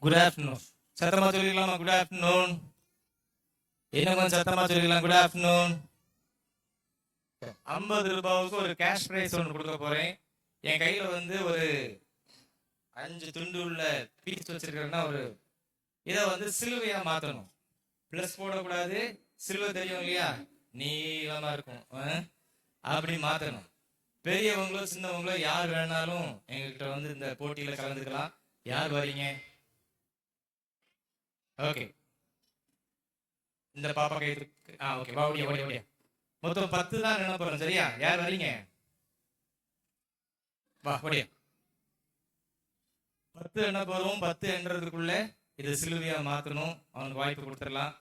Good afternoon. சத்தமா சொல்லிக்கலாமா? Good afternoon. இன்னும் கொஞ்சம் சத்தமா சொல்லிக்கலாம். Good afternoon. 50 ரூபாவுக்கு ஒரு கேஷ் பிரைஸ் ஒன்று கொடுக்க போறேன். என் கையில வந்து ஒரு 5 துண்டு உள்ள பீஸ் வச்சிருக்கிறேன்னா ஒரு இதை வந்து சிலுவையா மாத்தணும். பிளஸ் போடக்கூடாது. சிலுவை தெரியும் இல்லையா? நீளமா இருக்கும். அப்படி மாத்தணும். பெரியவங்களோ சின்னவங்களோ யார் வேணாலும் எங்ககிட்ட வந்து இந்த போட்டியில கலந்துக்கலாம். யார் வரீங்க? ஓகே, இந்த பாப்பா கை ஓகே, ஓடியா ஓடியா ஓடியா. மொத்தம் 10 தான் என்ன போறோம். சரியா? யார் வரீங்க? வா ஓடியா. 10 என்ன போறோம். 10 என்றதுக்குள்ள இது சிலுவையா மாத்தணும். அவனுக்கு வாய்ப்பு கொடுத்துடலாம்.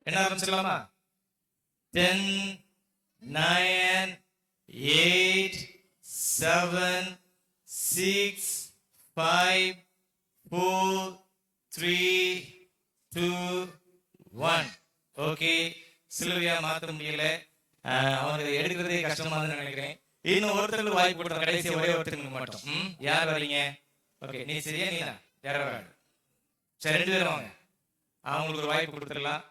என்ன ஆரம்பிச்சிடலாமா? 10 9 8 7 6 5 4 3 2 1. ஓகே, சிலுவையா மாத்த முடியல. அவனுக்கு எடுக்கிறதே கஷ்டமா நினைக்கிறேன். இன்னும் ஒருத்தருக்கு வாய்ப்பு கொடுத்தா கடைசி ஒரே ஒருத்தருக்கு மட்டும். யார் வரீங்க? ஓகே, நீ சரியா? நீ தான் யார வர? சரி, 2 பேரும் வாங்க. அவங்களுக்கு ஒரு வாய்ப்பு கொடுத்துடலாம்.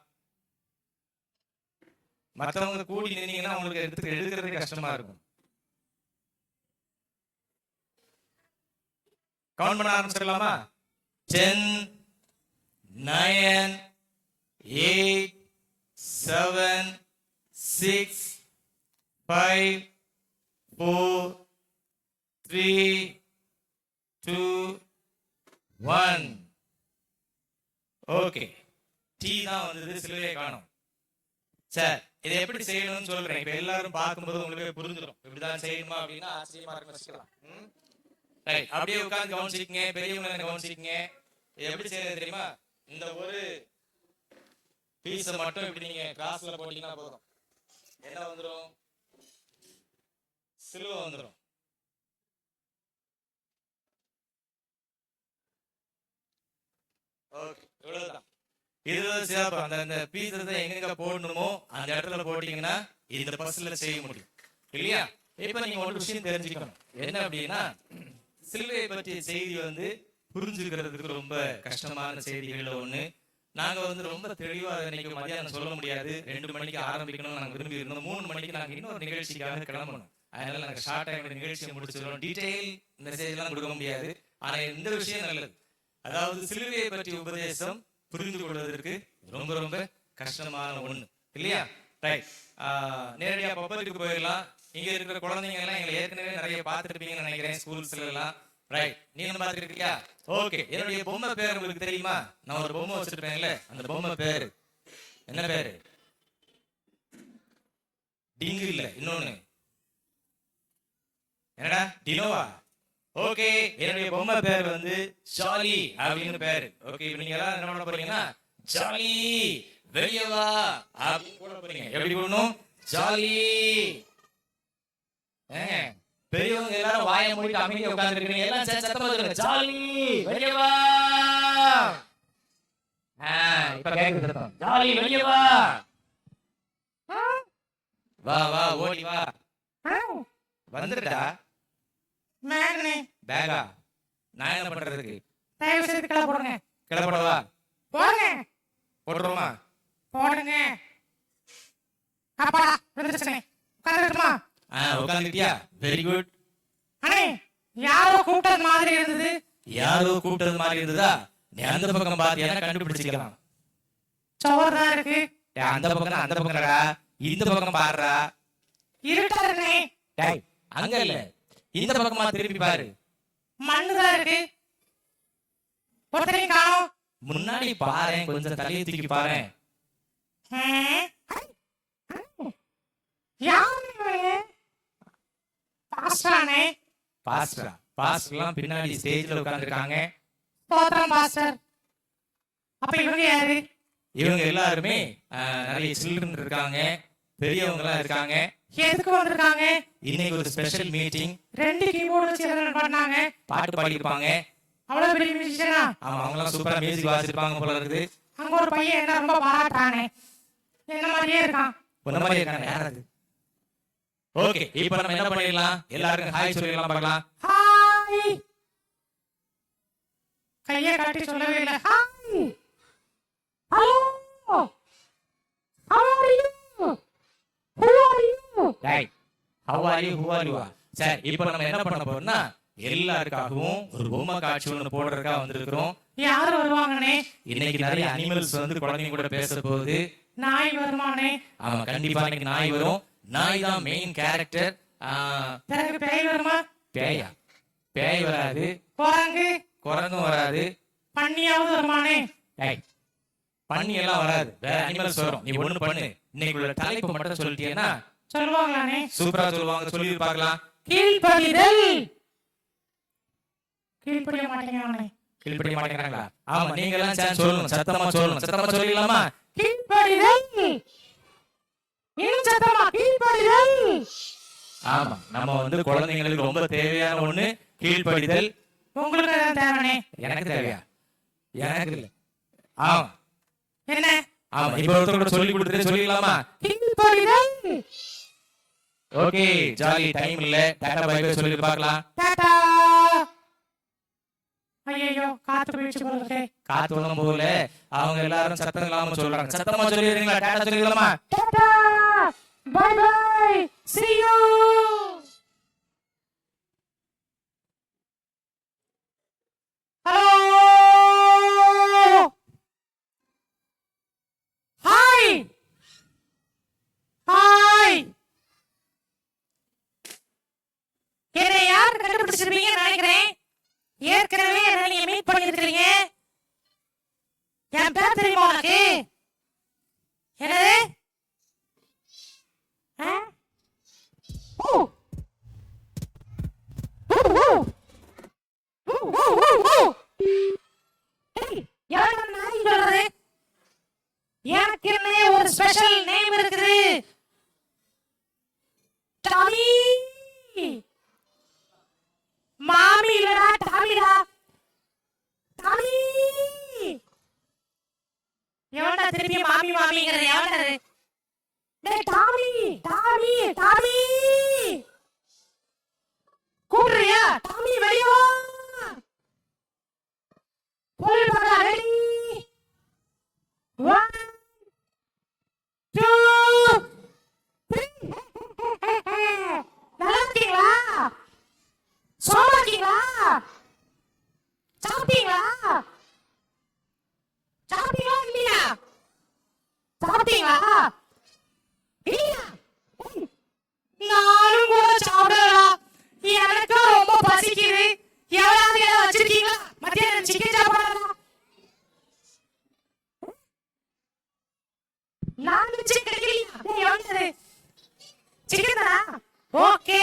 மற்றவங்க கூடி நின்னீங்கன்னா அவங்களுக்கு எடுக்கிறதே கஷ்டமா இருக்கும். கவுண்ட் பண்ண ஆரம்பிச்சிடலாமா? 10 9 8 7 6 5 4 3 2 1. ஓகே, டீ தான் வந்தது, சிலுவையை காணும். சார், இதை எப்படி செய்யணும்னு சொல்றேன். இப்ப எல்லாரும் பார்க்கும்போது உங்களுக்கு புரிஞ்சிடும். இப்படிதான் செய்யணுமா அப்படின்னா ஆச்சரியமா இருக்குன்னு வச்சுக்கலாம். ரைட், அப்படியே உட்கார்ந்து கவனிச்சிக்கங்க. பெரியவங்க கவனிச்சிக்கங்க. எப்படி செய்யறது தெரியுமா? இந்த ஒரு பீஸை மட்டும் இப்படி நீங்க கிளாஸ்ல போட்டீங்கன்னா போதும். என்ன வந்துடும்? சிலுவை வந்துடும். ஓகே, இவ்வளவுதான். இதுதான் சிறப்பு. அந்த பீஸை எங்க போடணுமோ அந்த இடத்துல போட்டீங்கன்னா இந்த பஸ்ல செய்ய முடியும் இல்லையா? இப்ப நீங்க ஒரு விஷயம் தெரிஞ்சுக்கணும். என்ன அப்படின்னா, சிலுவையை பற்றிய செய்தி வந்து புரிஞ்சுக்கிறதுக்கு ரொம்ப கஷ்டமான செய்திகள் ஒண்ணு. நாங்க வந்து ரொம்ப தெளிவா இன்னைக்கு மதியானம் சொல்ல முடியாது. 2 மணிக்கு ஆரம்பிக்கணும் நாங்க விரும்பி இருந்தோம். 3 மணிக்கு நாங்க இன்னொரு நிகழ்ச்சிக்காக கிளம்பணும். அதனால நாங்க ஷார்ட் டைம் நிகழ்ச்சியை முடிச்சிடுறோம். டீடைல் மெசேஜ் எல்லாம் கொடுக்க முடியாது. ஆனா இந்த விஷயம் நல்லது. அதாவது சிலுவையை பற்றிய உபதேசம் புரிந்து கொள்வதற்கு ரொம்ப ரொம்ப கஷ்டமான ஒண்ணு இல்லையா? ரைட், நேரடியா பப்பத்துக்கு போயிடலாம். இங்க இருக்கிற குழந்தைங்க எல்லாம் எங்களை ஏற்கனவே நிறைய பார்த்துருப்பீங்கன்னு நினைக்கிறேன், ஸ்கூல்ஸ்ல எல்லாம். ரைட், நீங்க பார்த்துருக்கீங்க. ஓகே, என்னுடைய பொம்மை பேர் உங்களுக்கு தெரியுமா? நான் ஒரு பொம்மை வச்சிருப்பேன்ல, அந்த பொம்மை பேரு என்ன பேரு? டிங்கு இல்ல, இன்னொன்னு என்னடா? டினோவா? ஓகே, என்னுடைய பொம்மை பேர் வந்து ஜாலி அப்படின்னு பேரு. ஓகே, நீங்க எல்லாம் என்ன பண்ண போறீங்கன்னா, ஜாலி வெளியே வா அப்படின்னு போட போறீங்க. எப்படி போடணும்? ஜாலி. பெரியவங்க எல்லாரும் வாயை மூடிட்டு அமைதியா உட்கார்ந்து இருக்கீங்க. எல்லாம் சத்தமா சொல்லுங்க, ஜாலி வெளியே வா. இப்ப கேக்குது சத்தம். ஜாலி வெளியே வா. வா வா ஓடி வா. வந்துடா. மேகனே பேகா. நான் என்ன பண்றதுக்கு? தயவு செய்து கிளம்ப போடுங்க. கிளம்படவா? போடுங்க. போடுறோமா? போடுங்க. அப்பா வந்துருச்சனே. உட்கார்ந்துட்டுமா? உட்கார்ந்துட்டியா? Very good. அண்ணே, யாரோ கூப்பிட்டது மாதிரி இருந்தது. யாரோ கூப்பிட்டது மாதிரி இருந்ததா? நீ அந்த பக்கம் பாத்தியா? கண்டுபிடிச்சிக்கலாம். சோறா இருக்கு. அந்த பக்கம் அந்த பக்கம்டா. இந்த பக்கம் பாருடா. இருட்டாருனே. டேய், அங்க இல்ல, இந்த பக்கமா திருப்பி பாரு. மண்ணுதான் இருக்கு. ஒருத்தரையும் காணோம். முன்னாடி பாரு, கொஞ்சம் தலையை தூக்கி பாரு. பாஸ்டர்லாம் பின்னாடி ஸ்டேஜ்ல உட்கார்ந்திருக்காங்க. ஸ்தோத்திரம் பாஸ்டர். அப்ப இவங்க யாரு? இவங்க எல்லாருமே நிறைய சில்ட்ரன் இருக்காங்க, பெரியவங்க எல்லாம் இருக்காங்க. எதுக்கு வந்திருக்காங்க? இன்னைக்கு ஒரு ஸ்பெஷல் மீட்டிங். 2 கீபோர்டு வச்சு பண்ணாங்க, பாட்டு பாடி இருப்பாங்க. அவ்வளவு பெரிய மியூசிஷியனா? ஆமா, அவங்க எல்லாம் சூப்பரா மியூசிக் வாசிப்பாங்க போல இருக்குது. அங்க ஒரு பையன் என்ன ரொம்ப பாராட்டானே, என்ன மாதிரியே இருக்கான். உன்ன மாதிரியே இருக்கானே. யார் அது? ஓகே, இப்போ நம்ம என்ன பண்ணிடலாம், எல்லாருக்கும் ஹாய் சொல்லிடலாம் பார்க்கலாம். ஹாய். கையை காட்டி சொல்லவே இல்லை. Hi. Hello. How are you? Who are you? Right. How are you? Who are you? சரி, இப்போ நம்ம என்ன பண்ண போறோம்னா எல்லாருக்காகவும் ஒரு பொம்மை காட்சி ஒன்று போடுறதுக்காக வந்திருக்கிறோம். யார் வருவாங்கனே? இன்னைக்கு நிறைய அனிமல்ஸ் வந்து குழந்தைங்க கூட பேச போகுது. நாய் வருமானே? ஆமா, கண்டிப்பா இன்னைக்கு நாய் வரும். நாய் தான் மெயின் கேரக்டர். பிறகு பேய் வருமா? பேயா? பேய் வராது. குரங்கு? குரங்கும் வராது. பன்னியாவது வருமானே? பன்னி எல்லாம் வராது, வேற அனிமல்ஸ் வரும். நீ ஒண்ணு பண்ணு, இன்னைக்கு உள்ள தலைப்பு மட்டும் சொல்லிட்டீங்கன்னா சொல்லுவாங்களானே? சூப்பரா சொல்லுவாங்க, சொல்லி பார்க்கலாம். கீழ்ப்படிதல். கீழ்ப்படிய மாட்டேங்கிறானே? கீழ்ப்படிய மாட்டேங்கிறாங்களா? ஆமா, நீங்க எல்லாம் சேர்ந்து சொல்லணும், சத்தமா சொல்லணும். சத்தமா சொல்லிடலாமா? கீழ்ப்படிதல். இன்னும் சத்தமா கீழ்ப்படிதல். ஆமா, நம்ம வந்து குழந்தைங்களுக்கு ரொம்ப தேவையான ஒண்ணு கீழ்ப்படிதல். உங்களுக்கு தான் தேவையானே? எனக்கு தேவையா? எனக்கு இல்ல. ஆமா, என்ன? ஆமா, இப்போ ஒருத்தரோட சொல்லி கொடுத்துட்டு சொல்லிடலாமா? கீழ்ப்படிதல். ஓகே, ஜாலி, டைம் இல்ல. டாடா பை பை சொல்லி பார்க்கலாம். டாடா. ஐயோ, காத்து போயிடுச்சு போலவே. காத்து ஒண்ணும் போகல, அவங்க எல்லாரும் சத்தம் இல்லாம சொல்றாங்க. சத்தமா சொல்லிடுறீங்களா? டாடா சொல்லிடலாமா? Tata bye bye, see you. Hello. Hi. Hi. என்னை யார் கண்டுபிடிச்சிருப்பீங்கன்னு நினைக்கிறேன். ஏற்கனவே என்ன நீங்க மீட் பண்ணிருக்கீங்க. என் பேர் தெரியுமா உனக்கு? என்னது? எனக்கு என்ன ஒரு ஸ்பெஷல் நேம் இருக்குது. டாமி. மாமி இல்லடா, டாமிடா. டாமி. எவன்டா திருப்பி மாமி மாமிங்கிறது? எவன்டா அது? டேய் டாமி, டாமி, டாமி. கூப்பிடுறியா? டாமி வெளிய வா. போய் பாடா, ரெடி. 1 2 3. நல்லா இருக்கீங்களா? சோமா இருக்கீங்களா? சாப்பிட்டீங்களா? சாப்பிட்டீங்களா இல்லையா? சாப்பிட்டீங்களா இல்லையா? நானும் கூட சாப்பிடலாம். எனக்கு ரொம்ப பசிக்குது. எவ்வளவு ஏதாவது வச்சிருக்கீங்களா? மத்தியானம் சிக்கன் சாப்பிடலாம். நான்வெஜ் கிடைக்கலையா? சிக்கன் தானா? ஓகே,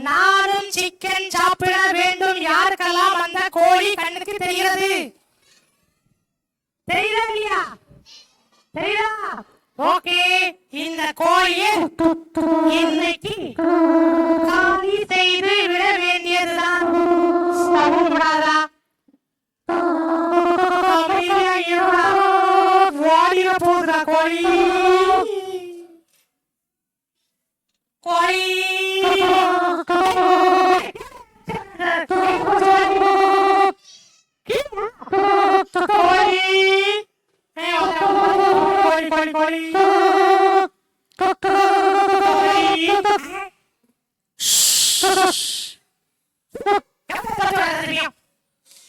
நானும் சிக்கன் சாப்பிட வேண்டும். யாருக்கெல்லாம் அந்த கோழி கண்ணுக்கு தெரிகிறது? தெரியுதா இல்லையா? தெரியுதா? ஓகே, இந்த கோழியை இன்னைக்கு காலி செய்து விட வேண்டியதுதான். விடாதா? வாடிட போகுதா கோழி? கோழி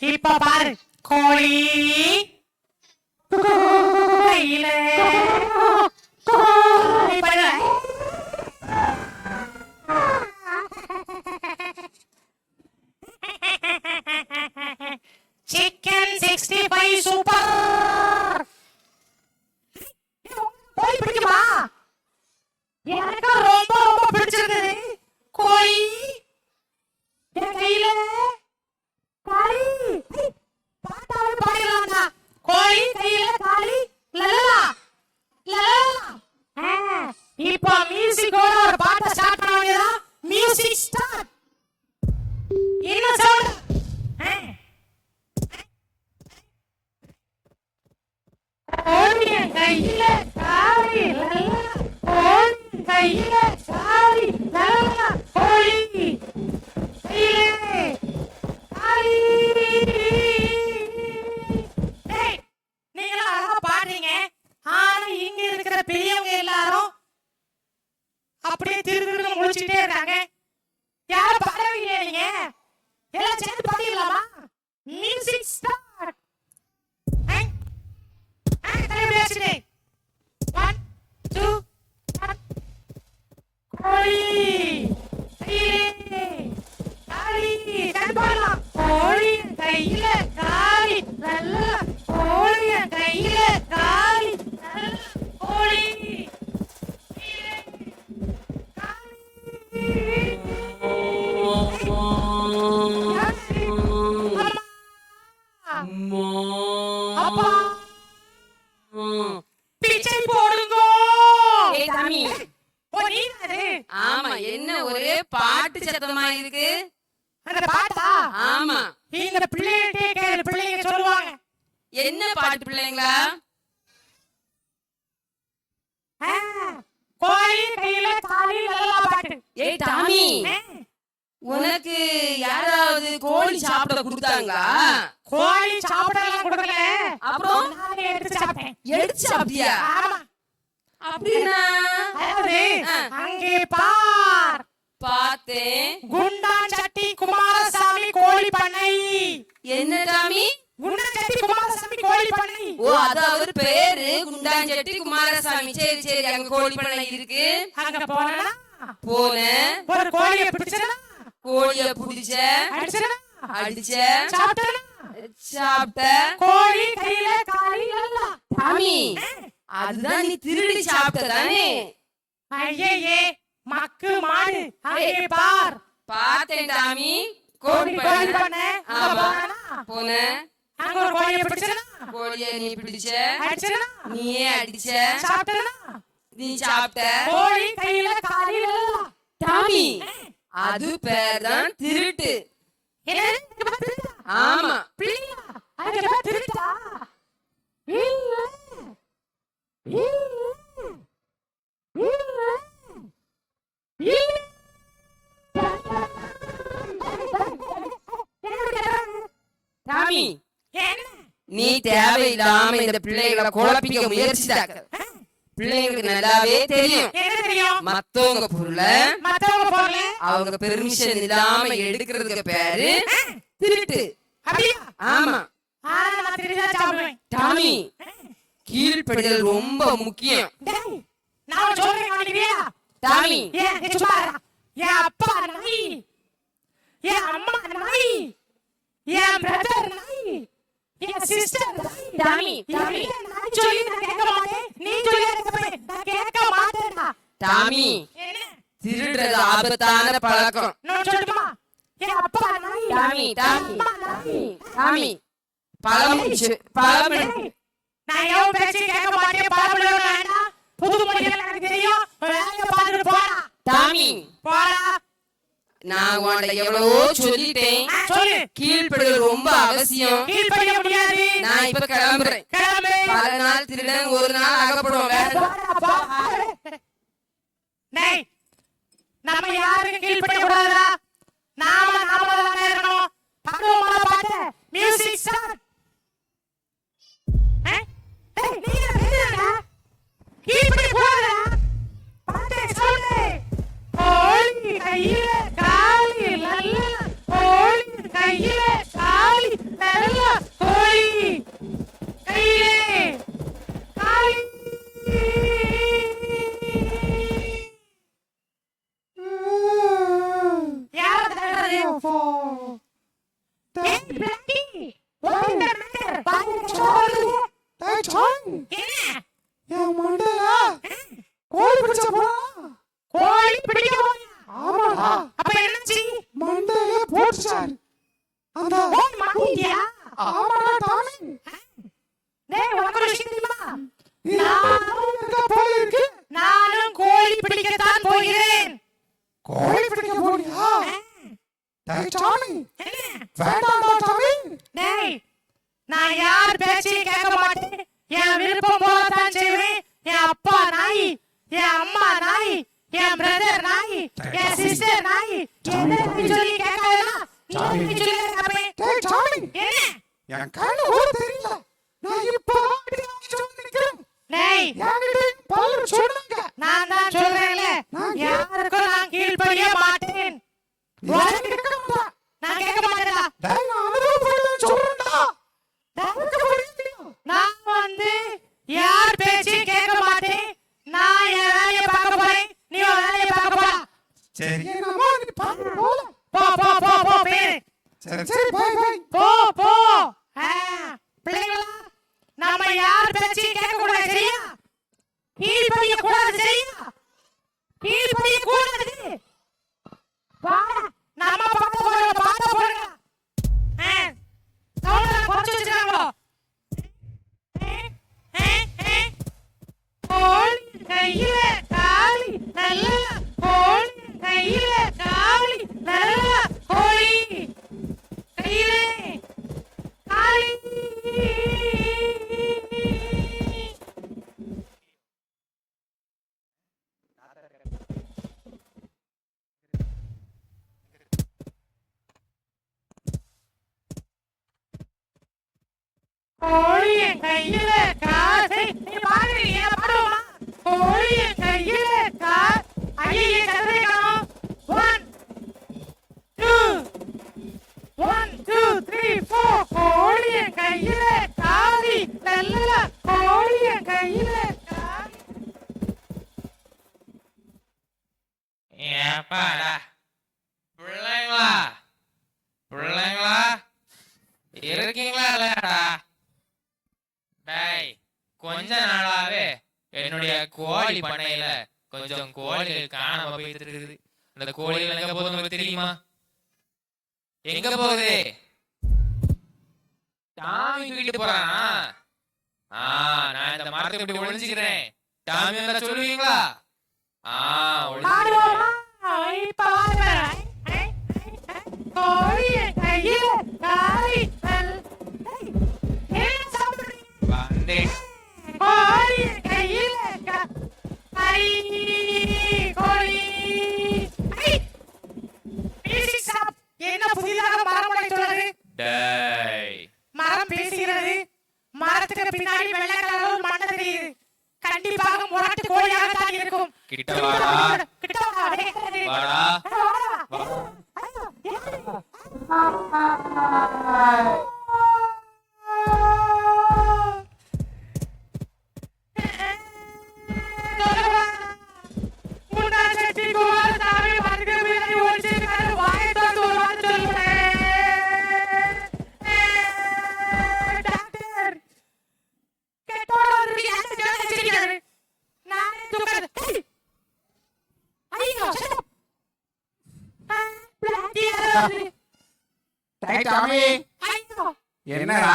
இப்ப பாரு, கோழி சிக்கன் 65 சூப்பர். கோழி பிடிக்குமா? எனக்கு ரொம்ப ரொம்ப பிடிச்சிருந்தது. கோழி என் கையில காளி. பாட்டாவே பாடிடலாம்டா. கோழி கையில காளி. லலலா லலலா. இப்போ மியூசிக்கோட ஒரு பாட்டை ஸ்டார்ட் பண்ண வேண்டியதா? Music start. என்ன சவுண்ட்? கோழி கையில காளி. லலலா. கோழி கையில காளி. லலலா. எல்லாம் சேர்ந்து பாடிடலாமா? Music start. தலைவிடாச்சிடே 1 2 கோழி கையிலே காளி கண்பாலாம் கோழி கையில காளி நல்ல கோழி கையில காளி நல்ல கோழி பிச்சை போடுங்க. ஏய் தாமி, ஆமா, என்ன ஒரே பாட்டு சத்தமா இருக்கு? அந்த பாட்டா? ஆமா, இந்த பிள்ளைங்க சொல்லுவாங்க. என்ன பாட்டு பிள்ளைங்களா? கோழி கையில காளி நல்ல பாட்டு. ஏய் தாமி, உனக்கு யாராவது கோழி சாப்பிட கொடுத்தாங்களா? கோழி சாப்பிடலாம் கொடுக்கல, அப்புறம் நானே எடுத்து சாப்பிட்டேன். எடுத்து சாப்பிட்டியா? ஆமா. அப்படின்னா அங்கே பார். பார்த்தேன். குண்டான் சட்டி குமாரசாமி கோழி பண்ணை. என்ன தாமி? குண்டான் சட்டி குமாரசாமி கோழி பண்ணை. ஓ, அது அவர் பேரு குண்டாஞ்செட்டி குமாரசாமி. சரி சரி, அங்க கோழி பண்ணை இருக்கு. அங்க போனா போனேன். ஒரு கோழியை பிடிச்சா, கோழிய புடிச்ச, அடிச்ச, சாப்பிட்ட. கோழி கையில காளி நல்லா. தாமி, அதுதான் நீ திருடி சாப்பிட்டதானே? ஐயே மக்கு மாடு. அங்கே பார். பார்த்தேன் தாமி. கோழி பண்ணை. போன அங்க ஒரு கோழியை பிடிச்சா, கோழிய நீ பிடிச்ச, அடிச்சா, நீயே அடிச்ச, சாப்பிட்டா, நீ சாப்பிட்ட. கோழி கையில காளி நல்லா. தாமி, அது பேர் தான் திருட்டு. ஆமா. திருட்டா? தாமி, நீ தேவையில்லாம இந்த பிள்ளைகளை குழப்பிக்க முயற்சித்தாக்க. பிள்ளைங்களுக்கு நல்லாவே தெரியும், மத்தவங்க பொருளை அவங்க பெர்மிஷன் இல்லாம எடுக்கிறதுக்கு பேரு திருட்டு. ஆமா டாமி, கீழ்ப்படிதல் ரொம்ப முக்கியம். டாமி, என் அப்பா நாய், என் அம்மா நாய், என் பிரதர் நாய், என் சிஸ்டர் நாய். டாமி, டாமி, நான் சொல்லி நான் கேட்க மாட்டேன், நீ சொல்லி நான் கேட்க மாட்டேன்டா. டாமி, திருடுறது ஆபத்தான பழக்கம். நான் சொல்லட்டுமா? என் அப்பா நாய். டாமி, டாமி, டாமி, பழம் நான் எவன் பேச்சு கேட்க மாட்டேன். பழம் வேண்டாம், புது மொழிகள் எனக்கு தெரியும். வேலையை பார்த்துட்டு போடா. டாமி, போடா. நான் உன்கிட்ட எவ்வளவோ சொல்லிட்டேன். கீழ்ப்படிதல் ரொம்ப அவசியம். கீழ்ப்படிய முடியாது. நான் இப்ப கிளம்புறேன். பல நாள் திருடன் ஒரு நாள் அகப்படுவோம். நம்ம யாருக்கும் கீழ்ப்படிய கூடாதா? நாம நாமதான் இருக்கணும். பக்குவமான பாட்டு. Music start. கீழ்ப்படிய கூடாதா? பாட்டு சொல்லு. கோழி கையில காளி நல்ல கோழி கையில காளி நல்ல கோழி கையிலே காளி. யார் தரதே போ? டேய் Blackie, what is the matter? பாத்து சொல்லு. டேய் சாங், என்ன? யா மண்டலா கோழி பிடிச்ச போறா? கோழி பிடிக்க போறியா? ஆமாடா. அப்ப என்னாச்சு? மண்டையில போட்டுச்சாரு. அந்த ஓன் மாட்டியா? ஆமாடா டாமி. டேய் உனக்கு ஒரு விஷயம் தெரியுமா? நானும் கோழி பிடிக்கத்தான் போகிறேன். கோழி பிடிக்க போறியா? டேய் டாமி, வேண்டாம்டா டாமி. டேய், நான் யார் பேச்சையும் கேட்க மாட்டேன். என் விருப்பம் போல தான் செய்வேன். என் அப்பா நாய், என் அம்மா நாய், என் பிரதர் நாய், என் சிஸ்டர் நாய். என்ன சொல்லி கேட்காதா? நீ சொல்லி கேட்பேன். டேய் டாமி, என்ன? என் கண்ணு ஒரு தெரியல. நான் இப்ப அப்படி வந்து நிக்கிறேன். டேய், யாருடே பாரு சொல்லுங்க. நான் தான் சொல்றேன்ல, யாருக்கும் நான் கீழ்ப்படிய மாட்டேன். நான் கேட்க மாட்டேன். டேய் நான் அனுபவப்பட்டேன் சொல்றேன்டா. நான் வந்து யார் பேச்சையும் கேட்க மாட்டேன். நான் என் வேலையை பார்க்க போறேன். நீ உன் வேலையை பார்க்க போடா. சரி என்னமோ நீ பாரு போல. போ போ போ போ பேரு. சரி சரி பை பை. போ போ. பிள்ளைகளா நாம யார் பேச்சையும் கேட்க கூடாது சரியா? கீழ்ப்படிய கூடாது சரியா? கீழ்ப்படிய கூடாது. வாடா நாம பார்க்க போறோம் பார்க்க போறோம். சவுண்டா குறைச்சு வச்சிருக்காங்களோ? கோழி கையில காளி நல்ல கோழி கையில காளி நல்ல கோழி கையில காளி. கோழிய கையில காசை நீ பாரு நீ பாடுமா? கோழிய கையில ஐயே கதறிக்கணும். 1 2 3 4 கோழிய கையில காளி நல்ல கோழிய கையில காளி. ஏப்பாடா பிள்ளைங்களா பிள்ளைங்களா இருக்கீங்களா இல்லடா? டேய் கொஞ்ச நாளாவே என்னுடைய கோழி பண்ணையில கொஞ்சம் கோழிகள் காணாம போயிட்டு இருக்குது. அந்த கோழிகள் எங்க போகுது உங்களுக்கு தெரியுமா? எங்க போகுது? டாமி தூக்கிட்டு போறானா? நான் இந்த மரத்தை இப்படி ஒளிஞ்சுக்கிறேன். டாமி வந்தா சொல்லுவீங்களா? கோழிய கையில காளி வந்தேன். கோழிய கையில கோழி. என்ன புதிதாக மரம் சொல்றது? மரம் பேசுகிறது. மரத்துக்கு பின்னாடி வெள்ளை கலர் மண்ணு தெரியுது. கண்டிப்பாக முரட்டு கோழியாகத்தான் இருக்கும். கிட்ட வாடா. கிட்ட வாடா. என்னடா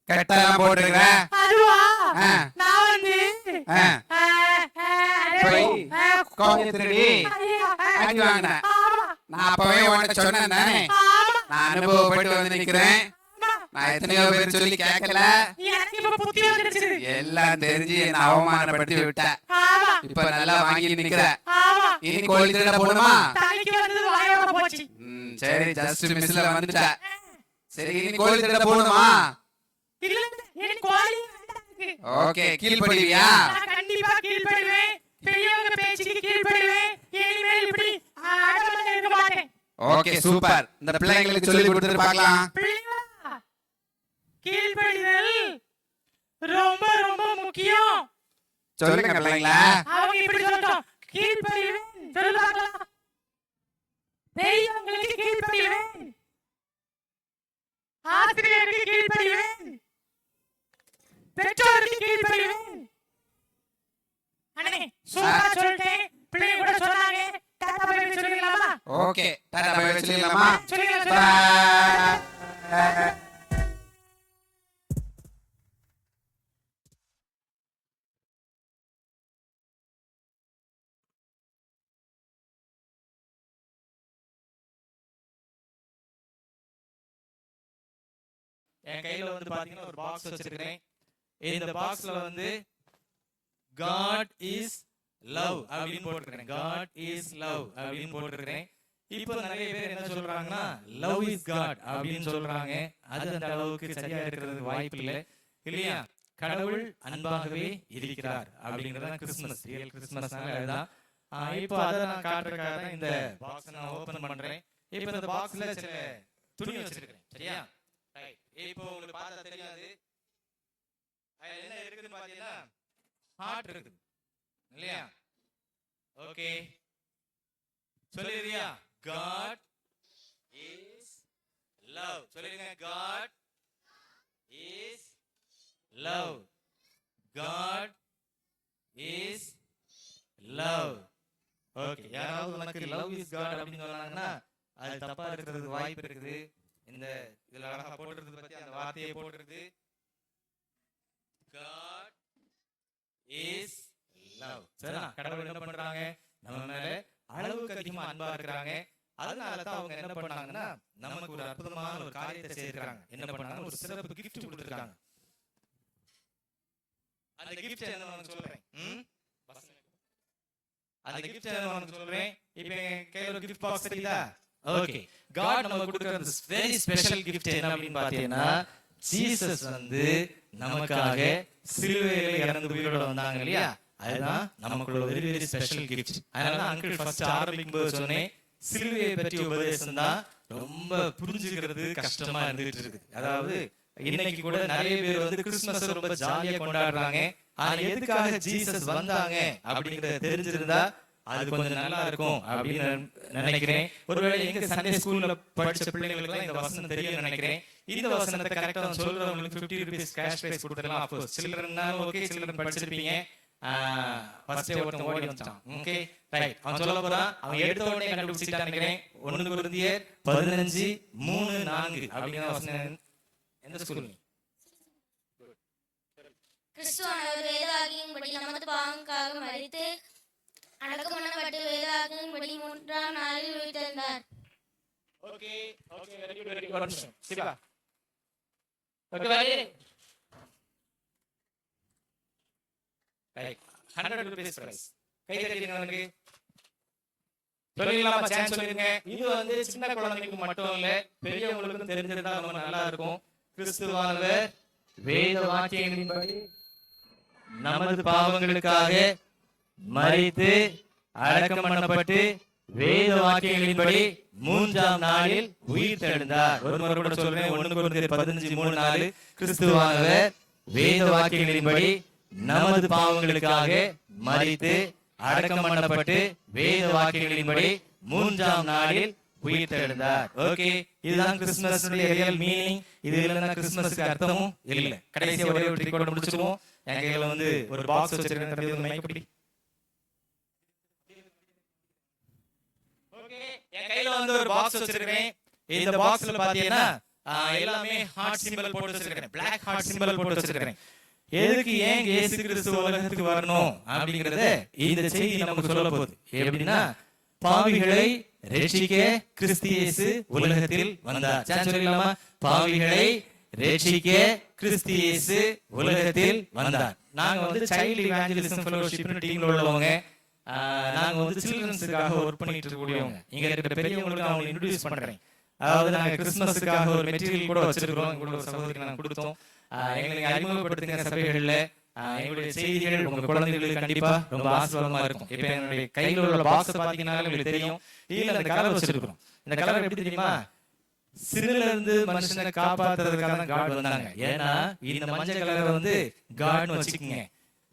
கட்டெல்லாம் போட்டுருக்க? அதுவா நான் வந்து கோழி திருடி அடி வாங்கினேன். நான் அப்பவே உனக்கு சொன்னேன் தானே, நான் அனுபவப்பட்டு வந்து நிக்கிறேன். நான் எத்தனையோ பேர் சொல்லி கேட்கல, எல்லாம் தெரிஞ்சு என்ன அவமானப்படுத்தி விட்ட. இப்ப நல்லா வாங்கி நிக்கிற. இனி கோழி திருட போடுமா? சரி ஜஸ்ட் மிஸ்ல வந்துட்ட. சரி இனி கோழி திருட போடுமா? ஓகே கீழ்படிவியா? கண்டிப்பா கீழ்படிவேன். பெரியவங்க பேச்சுக்கு கீழ்படிவேன். இனிமேல் இப்படி அடமனே இருக்க மாட்டேன். Okay super. இந்த பிள்ளைங்களுக்கு சொல்லி கொடுத்துட்டு பார்க்கலாம். கீழ்படிதல் ரொம்ப ரொம்ப முக்கியம். சொல்லுங்க பிள்ளைங்களா. அவங்க இப்படி சொல்லட்டும். கீழ்படிவேன் சொல்லுவாங்களா? பெரியவங்களுக்கு கீழ்படிவேன். ஆசிரியருக்கு கீழ்படிவேன். பெற்றோருக்கு கீழ்படிவேன். அண்ணே சூப்பரா சொல்லிட்டேன். பிள்ளைங்க கூட சொன்னாங்க. டாடா பை பை சொல்லிடலாமா? ஓகே டாடா பை பை சொல்லிடலாமா? சொல்லிடலாம். என் கையில வந்து பாத்தீங்கன்னா ஒரு பாக்ஸ் வச்சிருக்கிறேன். இந்த பாக்ஸ்ல வந்து God is love அப்படின்னு போட்டுருக்கேன். God is love அப்படின்னு போட்டுருக்கேன். இப்போ நிறைய பேர் என்ன சொல்றாங்கன்னா love is God அப்படின்னு சொல்றாங்க. அது அந்த அளவுக்கு சரியா இருக்கிறது வாய்ப்பு இல்லை இல்லையா? கடவுள் அன்பாகவே இருக்கிறார் அப்படிங்கறத கிறிஸ்மஸ், ரியல் கிறிஸ்மஸ்னால அதுதான். இப்போ அதை நான் காட்டுறதுக்காக தான் இந்த பாக்ஸ் நான் ஓபன் பண்றேன். இப்போ இந்த பாக்ஸ்ல சில துணி வச்சிருக்கிறேன். சரியா? ரைட். இப்போ உங்களுக்கு பார்த்தா தெரியாது. அதுல என்ன இருக்குன்னு பாத்தீங்கன்னா ஹார்ட் இருக்குது இல்லையா? ஓகே, சொல்லிடுறியா? God is love. சொல்லிடுங்க. God is love. God is love. Okay, யாராவது உனக்கு love is God அப்படின்னு சொன்னாங்கன்னா அது தப்பா இருக்கிறது வாய்ப்பு இருக்குது. இந்த இதுல அழகா போட்டுறது பத்தி அந்த வார்த்தையை போட்டுறது. God is love. சரியா? கடவுள் என்ன பண்றாங்க? நம்ம மேல அளவுக்கு அதிகமா அன்பா இருக்கிறாங்க. அதனால தான் அவங்க என்ன பண்ணாங்கன்னா நமக்கு ஒரு அற்புதமான ஒரு காரியத்தை செய்யறாங்க. என்ன பண்ணாங்க? ஒரு சிறப்பு gift கொடுத்திருக்காங்க. அந்த gift என்ன நான் சொல்றேன். அந்த gift என்ன நான் சொல்றேன். இப்போ என் கையில ஒரு gift box தெரியுதா? ஓகே, God நமக்கு கொடுக்கிற வெரி ஸ்பெஷல் gift என்ன அப்படின்னு பாத்தீங்கன்னா ஜீசஸ் வந்து நமக்காக சிலுவையில இறந்து உயிரோட வந்தாங்க இல்லையா? அதுதான் நமக்குள்ள வெரி வெரி ஸ்பெஷல் கிஃப்ட். அதனால அங்கிள் ஃபர்ஸ்ட் ஆரம்பிக்கும்போது சொன்னேன், சிலுவையை பற்றி உபதேசம் தான் ரொம்ப புரிஞ்சுக்கிறது கஷ்டமா இருந்துட்டு இருக்கு. அதாவது இன்னைக்கு கூட நிறைய பேர் வந்து கிறிஸ்துமஸ் ரொம்ப ஜாலியா கொண்டாடுறாங்க. ஆனா எதுக்காக ஜீசஸ் வந்தாங்க அப்படிங்கறத தெரிஞ்சிருந்தா அது கொஞ்சம் நல்லா இருக்கும் அப்படின்னு நினைக்கிறேன். ஒருவேளை எங்க சண்டே ஸ்கூல்ல படிச்ச பிள்ளைங்களுக்கு இந்த வசனம் தெரியும் நினைக்கிறேன். இந்த வசனத்தை கரெக்டா சொல்றவங்களுக்கு 50 rupees கேஷ் பிரைஸ் கொடுத்துடலாம். அப்போ சில்ட்ரன்னா ஓகே, சில்ட்ரன் படிச்சிருப்பீங்க. ஃபர்ஸ்ட் ஒருத்தன் ஓடி வந்துட்டான். ஓகே ரைட், அவன் சொல்ல போறான். அவன் எடுத்த உடனே கண்டுபிடிச்சிட்டான்னு நினைக்கிறேன். 1 கொரிந்தியர் 15:3-4 அப்படிங்கிற வசனம் எந்த ஸ்கூல்? கிறிஸ்துவானவர் வேதவாக்கியின்படி நமது பாவங்களுக்காக மரித்து அடக்கம் பண்ணப்பட்டு வேதவாக்கியின்படி 3ஆம் நாளில் உயிர்த்தெழுந்தார். Okay okay, very good very good. Siva okay, very right. 100 rupees prize. கை தட்டிடுங்க உங்களுக்கு. சொல்லிடலாமா? சான்ஸ் சொல்லிருங்க. இது வந்து சின்ன குழந்தைகளுக்கு மட்டும் இல்ல, பெரியவங்களுக்கும் தெரிஞ்சிருந்தா ரொம்ப நல்லா இருக்கும். கிறிஸ்துவானவர் வேத வாக்கியங்களின்படி நமது பாவங்களுக்காக மரித்து அடக்கம் பண்ணப்பட்டு வேத வாக்கியங்களின்படி 3ஆம் நாளில் உயிர் தெழுந்தார். ஒரு முறை கூட சொல்றேன். 1 கொரிந்தியர் 15:3-4. கிறிஸ்துவானவர் வேத வாக்கியங்களின்படி நமது பாவங்களுக்காக மரித்து அடக்கம் பண்ணப்பட்டு வேத வாக்கியங்களின்படி 3ஆம் நாளில் உயிர் தெழுந்தார். ஓகே, இதுதான் கிறிஸ்துமஸ் ரியல் மீனிங். இது இல்லைன்னா கிறிஸ்துமஸ்க்கு அர்த்தமும் இல்ல. கடைசியா ஒரே ஒரு ட்ரிக் முடிச்சிருவோம். என் கையில வந்து ஒரு பாக்ஸ் வச்சிருக்கேன். என் கையில வந்து ஒரு பாக்ஸ் வச்சிருக்கேன். இந்த பாக்ஸ்ல பாத்தீங்கன்னா எல்லாமே ஹார்ட் சிம்பல் போட்டு வச்சிருக்கேன். பிளாக் ஹார்ட் சிம்பல் போட்டு வச்சிருக்கேன். எதுக்கு ஏன் இயேசு கிறிஸ்து உலகத்துக்கு வரணும் அப்படிங்கறத இந்த செய்தி நமக்கு சொல்ல போகுது. எப்படின்னா பாவிகளை ரட்சிக்க கிறிஸ்து இயேசு உலகத்தில் வந்தார். சான்ஸ் சொல்லலாமா? பாவிகளை ரட்சிக்க கிறிஸ்து இயேசு உலகத்தில் வந்தார். நாங்க வந்து சைல்ட் இவாஞ்சலிசம் ஃபெலோஷிப் டீம்ல உள்ளவங்க. நாங்க வந்து சில்ட்ரன்ஸுக்காக ஒர்க் பண்ணிட்டு இருக்கக்கூடியவங்க. இங்க இருக்கிற பெரியவங்களுக்கு அவங்க இன்ட்ரோடியூஸ் பண்றேன். அதாவது நாங்க கிறிஸ்துமஸுக்காக ஒரு மெட்டீரியல் கூட வச்சிருக்கிறோம். எங்களோட ஒரு சகோதரிக்கு நாங்க கொடுத்தோம். எங்களுக்கு அறிமுகப்படுத்துங்க சபைகள்ல. எங்களுடைய செய்திகள் உங்க குழந்தைகளுக்கு கண்டிப்பா ரொம்ப ஆசீர்வாதமா இருக்கும். இப்ப என்னுடைய கையில உள்ள பாக்ஸ் பாத்தீங்கன்னாலும் உங்களுக்கு தெரியும். கீழே அந்த கலர் வச்சிருக்கிறோம். இந்த கலர் எப்படி தெரியுமா? சிறுல இருந்து மனுஷனை காப்பாத்துறதுக்காக தான் காட் வந்தாங்க. ஏன்னா இந்த மஞ்சள் கலரை வந்து காட்னு வச்சுக்கோங்க,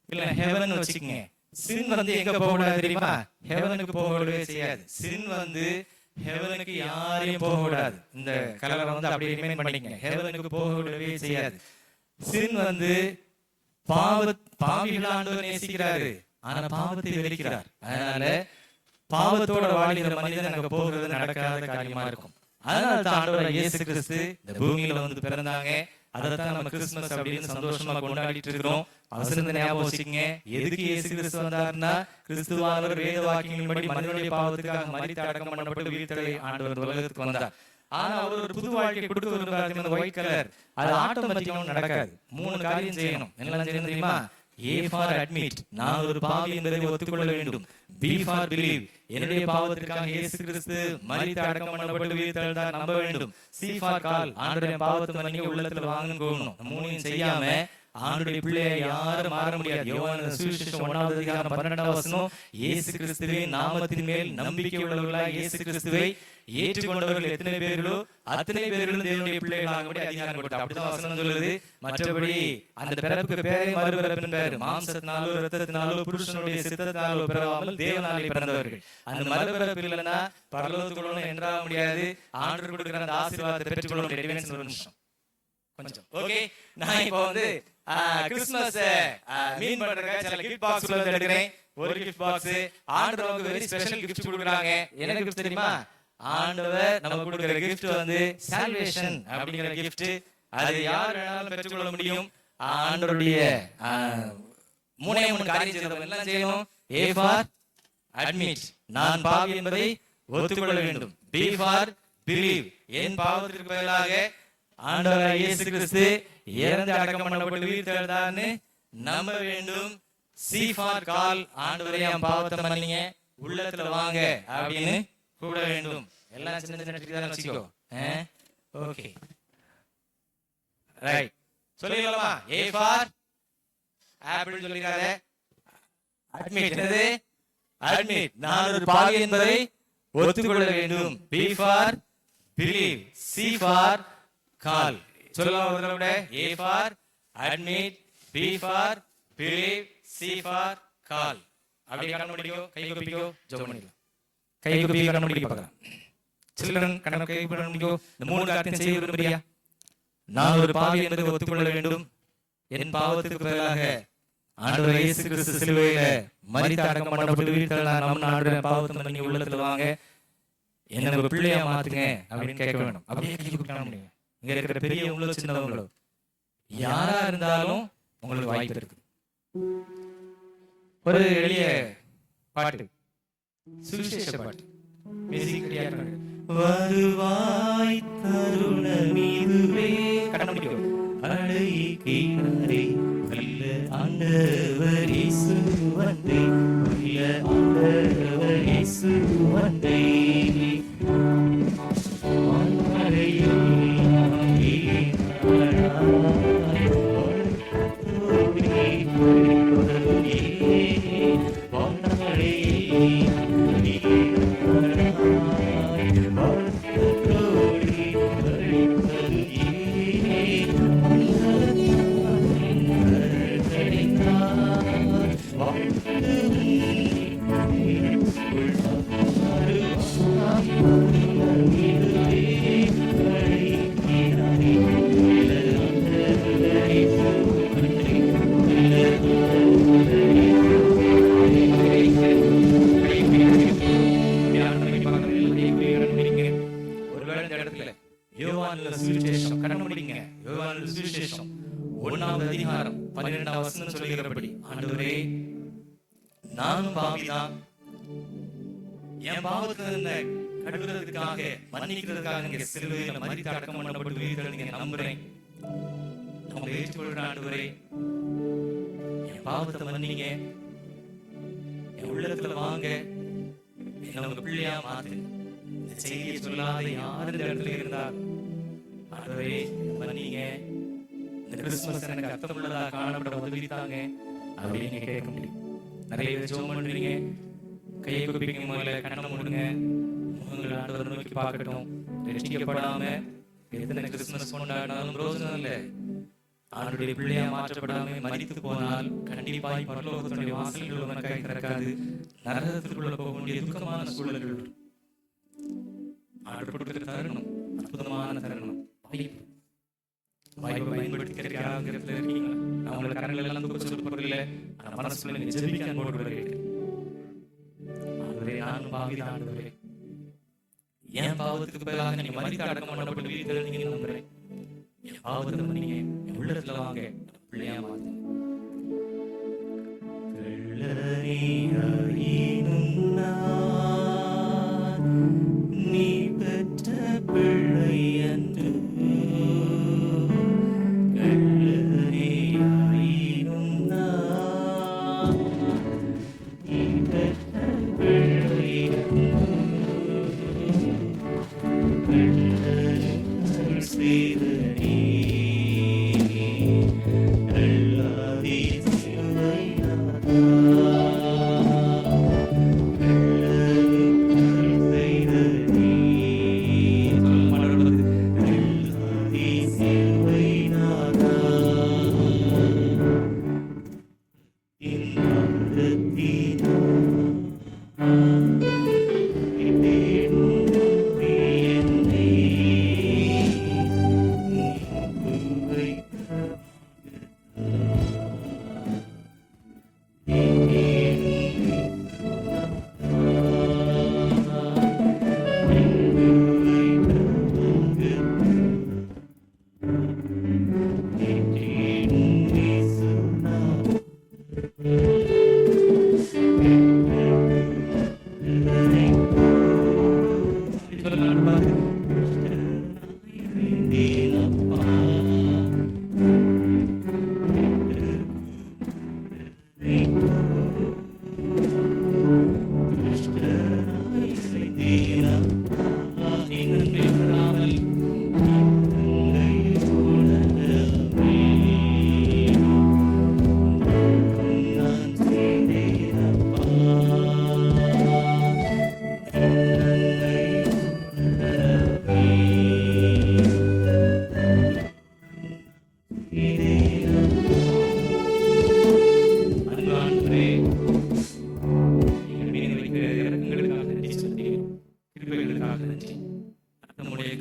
இல்ல ஹெவன் வச்சுக்கோங்க. சின் வந்து எங்க போகக்கூடாது தெரியுமா? ஹெவனுக்கு போகவே செய்யாது. சின் வந்து ஹெவனுக்கு யாரையும் போக விடாது. இந்த கலரை வந்து அப்படியே ரிமைண்ட் பண்ணிக்கங்க. ஹெவனுக்கு போக விடவே செய்யாது. சின் வந்து பாவிகளை ஆண்டவர் நேசிக்கிறாரு, ஆனா பாவத்தை வெறுக்கிறார். அதனால பாவத்தோட வாழ்கிற மனிதன் அங்க போகிறது நடக்காத காரியமா இருக்கும். அதனால தான் ஆண்டவர் இயேசு கிறிஸ்து இந்த பூமியில வந்து பிறந்தாங்க. அதைத்தான் நம்ம கிறிஸ்துமஸ் அப்படின்னு சந்தோஷமா கொண்டாடிட்டு இருக்கிறோம். அவசரத்தை ஞாபகம் வச்சுக்கங்க. எதுக்கு இயேசு கிறிஸ்து வந்தாருன்னா கிறிஸ்துவானவர் வேத வாக்கியங்களின்படி மனிதனுடைய பாவத்துக்காக மரித்து அடக்கம் பண்ணப்பட்டு உயிர்த்தெழ ஆண்டவர் உலகத்துக்கு வந்தார். ஆனா அவர் ஒரு புது வாழ்க்கை கொடுக்க விரும்புறாரு. அந்த ஒயிட் கலர் அது ஆட்டோமேட்டிக்கா நடக்காது. 3 காரியம் செய்யணும். என்னெல்லாம் செய்யணும் தெரியுமா? A for admit, நான் ஒரு பாவி என்பதை ஒத்துக்கொள்ள வேண்டும். B for believe, என்னுடைய பாவத்திற்காக இயேசு கிறிஸ்து மரித்து அடக்கம் பண்ணப்பட்டு உயிர்த்தெழுந்தார் நம்ப வேண்டும். C for call, ஆண்டவருடைய பாவத்தை மன்னிக்க உள்ளத்துல வாங்கணும் கோவணும். 3 செய்யாம ஆண்டவருடைய பிள்ளையை யாரும் மாற முடியாது. யோவான் சுவிசேஷம் 1ஆவது அதிகாரம் 12ஆவது வசனம், இயேசு கிறிஸ்துவின் நாமத்தின் மேல் நம்பிக்கை உள்ளவர்களாய் இயேசு கிறிஸ்துவை ஏற்றுக்கொண்டவர்கள் எத்தனை பேர்களோ அத்தனை பேர்களும் தேவனுடைய பிள்ளைகளாகும்படி அதிகாரம் கொடுத்தார். அப்படிதான் வசனம் சொல்லுது. மற்றபடி அந்த பிறப்புக்கு பேரே மறுபிறப்பின் பேரு. மாம்சத்தினாலோ இரத்தத்தினாலோ புருஷனுடைய சித்தத்தினாலோ பிறவாமல் தேவனாலே பிறந்தவர்கள். அந்த மறுபிறப்பு இல்லைன்னா பரலோகத்துக்குள்ள என்றாக முடியாது. ஆண்டவர் கொடுக்கிற அந்த ஆசீர்வாதத்தை பெற்றுக்கொள்ள முடியாது. ஒரு நிமிஷம் கொஞ்சம் ஓகே. நான் இப்போ வந்து கிறிஸ்துமஸ் மீன் பண்றதுக்காக சில கிஃப்ட் பாக்ஸ் எடுக்கிறேன். ஒரு கிஃப்ட் பாக்ஸ் ஆண்டவர் நமக்கு வெரி ஸ்பெஷல் கிஃப்ட் கொடுக்குறாங்க. என்ன கிஃப்ட் தெரியுமா? ஆண்டவர் நமக்கு கொடுக்கிற கிஃப்ட் வந்து சால்வேஷன் அப்படிங்கிற கிஃப்ட். அது யார் வேணாலும் பெற்றுக்கொள்ள முடியும். ஆண்டவருடைய 3 காரியம் செய்தவங்க என்ன செய்யணும்? A ஃபார் அட்மிட், நான் பாவி என்பதை ஒத்துக்கொள்ள வேண்டும். B ஃபார் பிலீவ், என் பாவத்திற்கு பதிலாக ஆண்டவர் இயேசு கிறிஸ்து இறந்து அடக்கம் பண்ணப்பட்டு உயிர்த்தெழுந்தார்னு நம்ப வேண்டும். C ஃபார் கால், ஆண்டவரே என் பாவத்தை மன்னிங்க, உள்ளத்துல வாங்க அப்படின்னு கூப்பிட வேண்டும். எல்லாம் சின்ன சின்ன ட்ரிக் தான் வச்சுக்கோ. Okay right. சொல்லிடலாமா? A ஃபார் ஆப்பிள் சொல்லிடாத. அட்மிட், என்னது? அட்மிட், நான் ஒரு பாவி என்பதை ஒத்துக்கொள்ள வேண்டும். B for believe, C for call. சொல்லலாம் ஒரு தடவை. A for admit, B for believe, C for call. அப்படியே கண்ண முடிக்கோ, கை குப்பிக்கோ, ஜெபம் பண்ணிக்கலாம். கை குப்பி கண்ண முடிக்க பார்க்கலாம். சில்ட்ரன் கண்ண கை பண்ண முடிக்கோ. இந்த 3 காரியத்தையும் செய்ய விரும்புறியா? நான் ஒரு பாவி என்பதை ஒத்துக்கொள்ள வேண்டும். என் பாவத்துக்கு பதிலாக ஆண்டவர் இயேசு கிறிஸ்து சிலுவையில மரித்து அடக்கம் பண்ணப்பட்டு உயிர்த்தெழுந்தார். நம்ம ஆண்டவர் பாவத்தை மன்னிங்க, உள்ளத்துல வாங்க, என்ன ஒரு பிள்ளையா மாத்துங்க அப்படின்னு கேட்க வேணும். அப்படியே கை குப்பி காண முடியும். இங்க இருக்கிற பெரியவங்களோ சின்னவங்களோ யாரா இருந்தாலும் உங்களுக்கு வாய்ப்பு இருக்கு. ஒரு எளிய பாட்டு, சுவிசேஷ பாட்டு. வருவாய் தருணம் இதுவே, கண்டுபிடிக்கும். அழைக்கிறாரே வல்ல ஆண்டவர் இயேசு வந்தே, வல்ல ஆண்டவர் இயேசு வந்தே. சுவிசேஷம் 1வது அதிகாரம் 12வது வசனம் சொல்கிறபடி, ஆண்டவரே நானும் பாவிதான், என் பாவத்தை கழுவுறதுக்காக மன்னிக்கிறதுக்காக நீங்க சிலுவையில மரித்து அடக்கம் பண்ணப்பட்டு உயிர்த்தெழுந்தீங்க நம்புறேன். நம்ம ஏற்றுக்கொள்ற ஆண்டவரே, என் பாவத்தை மன்னிங்க, என் உள்ளத்துல வாங்க, என்ன உங்க பிள்ளையா மாத்து. இந்த செய்தியை சொல்லாத யார் இந்த இடத்துல இருந்தார் ஆண்டவரே மன்னிங்க, இந்த கிறிஸ்துமஸ் எனக்கு அர்த்தம் உள்ளதா காணப்பட உதவித்தாங்க அப்படின்னு கேட்க முடியும். நிறைய பேர் ஜெபம் பண்றீங்க, கையை குப்பிங்க, முதல்ல கண்ணை மூடுங்க, முகங்கள் ஆண்டவர் நோக்கி பார்க்கட்டும். ரட்சிக்கப்படாம எத்தனை கிறிஸ்துமஸ் கொண்டாடினாலும் ரோஜனம் இல்லை. ஆண்டவருடைய பிள்ளையா மாற்றப்படாம மரித்து போனால் கண்டிப்பாய் பரலோகத்தினுடைய வாசல்கள் உனக்காய் திறக்காது. நரகத்திற்குள்ள போக வேண்டிய துக்கமான சூழல்கள் ஆண்டவர் கொடுக்கிற தருணம், அற்புதமான தருணம். வாய்ப்பை பயன்படுத்தி கிடைக்கிறாங்கிறதுல இருக்கீங்க. நான் உங்களை கரங்கள் எல்லாம் தூக்க சொல்ல போறதில்லை, ஆனா மனசுல நீங்க ஜெபிக்க அன்போடு வருகிறேன். ஆண்டவரே நானும் பாவிதான் ஆண்டவரே, என் பாவத்துக்கு பதிலாக நீங்க மரித்து அடக்கம் பண்ணப்பட்டு உயிர்த்தெழுந்தீங்கன்னு நம்புறேன். என் பாவத்தை மன்னிங்க, என் உள்ளத்துல வாங்க, பிள்ளையா மாத்து. நீ பெற்ற பிள்ளை அன்று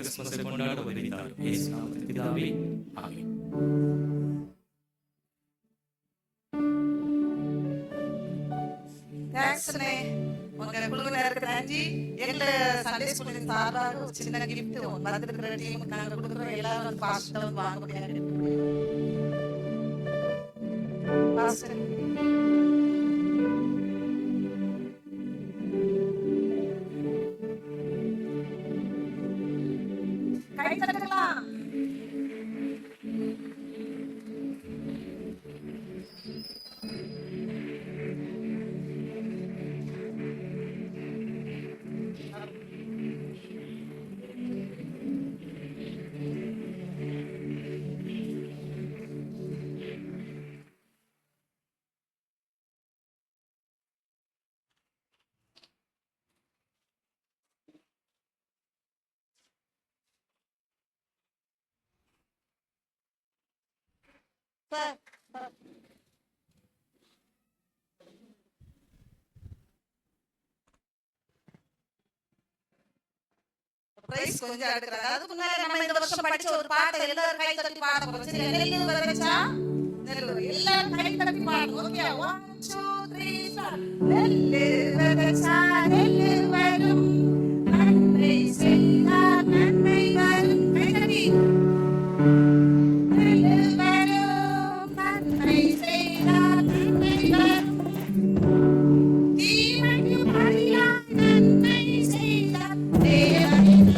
கிறிஸ்துமஸை கொண்டாட உதவித்தார். இயேசு நாமத்தில் பிதாவே, ஆமென். தேங்க்ஸ்ண்ணே. உங்க குழுவினருக்கு நன்றி. எங்க சண்டே ஸ்கூலின் சார்பாக ஒரு சின்ன கிஃப்ட் வந்திருக்கிற டீமுக்கு நாங்க கொடுக்குறோம். எல்லாரும் வந்து பாஸ்டர் வந்து வாங்க முடியாது. பாஸ்டர் கை தட்டலாம். சார் பிரைஸ் கொஞ்சம் எடுக்கிறாங்க. அதுக்கு முன்னால நம்ம இந்த வருஷம் படிச்ச ஒரு பாட்டை எல்லாரும் கை தட்டி பாட போறோம். சரி, நெல்லு வரச்சா நெல்லு எல்லாரும் கை தட்டி பாடுங்க. Okay, 1 2 3 start. நெல்லு வரச்சா நெல்லு வரும், நன்மை செய்தால் நன்மை வரும். கை தட்டி. நெல்லு வரும், நன்மை செய்தால் நன்மை வரும். தீமைக்கு பழியாய் நன்மை செய்தால் தேவனின்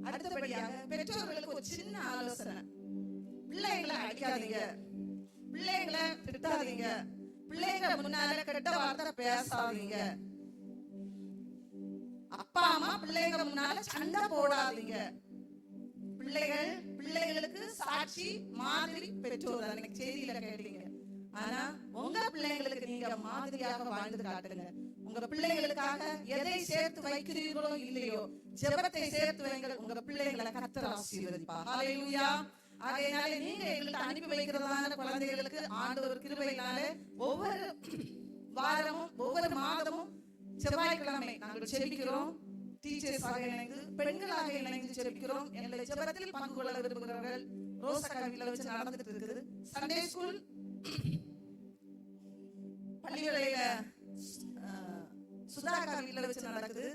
அடுத்தபடியாக பெற்றோர்களுக்கு ஒரு சின்ன ஆலோசனை. பிள்ளைங்களை அடிக்காதீங்க, பிள்ளைங்களை திட்டாதீங்க, பிள்ளைங்க முன்னால கெட்ட வார்த்தை பேசாதீங்க. அப்பா அம்மா பிள்ளைங்க முன்னால சண்டை போடாதீங்க. பிள்ளைகளுக்கு சாட்சி மாதிரி பெற்றோர். அன்னைக்கு செய்தியில கேட்டீங்க. ஆனா உங்க பிள்ளைங்களுக்கு நீங்க மாதிரியாக வாழ்ந்து காட்டுங்க. உங்க பிள்ளைகளுக்காக எதை சேர்த்து வைக்கிறீர்களோ இல்லையோ, ஜெபத்தை சேர்த்து வைங்க. உங்க பிள்ளைகளை கர்த்தர் ஆசீர்வதிப்பார். ஹல்லேலூயா. ஆகையினால நீங்க எங்களுக்கு அனுப்பி வைக்கிறதான குழந்தைகளுக்கு ஆண்டவர் கிருபையினாலே ஒவ்வொரு வாரமும் ஒவ்வொரு மாதமும் செவ்வாய்க்கிழமை நாங்கள் ஜெபிக்கிறோம். டீச்சர்ஸாக இணைந்து பெண்களாக இணைந்து ஜெபிக்கிறோம். எங்களை ஜெபத்தில் பங்கு கொள்ள விரும்புகிறவர்கள் ரோசா கல்வியில வச்சு நடந்துட்டு இருக்குது. சண்டே ஸ்கூல் பள்ளிகளில சுதா கல்வியில வச்சு நடக்குது.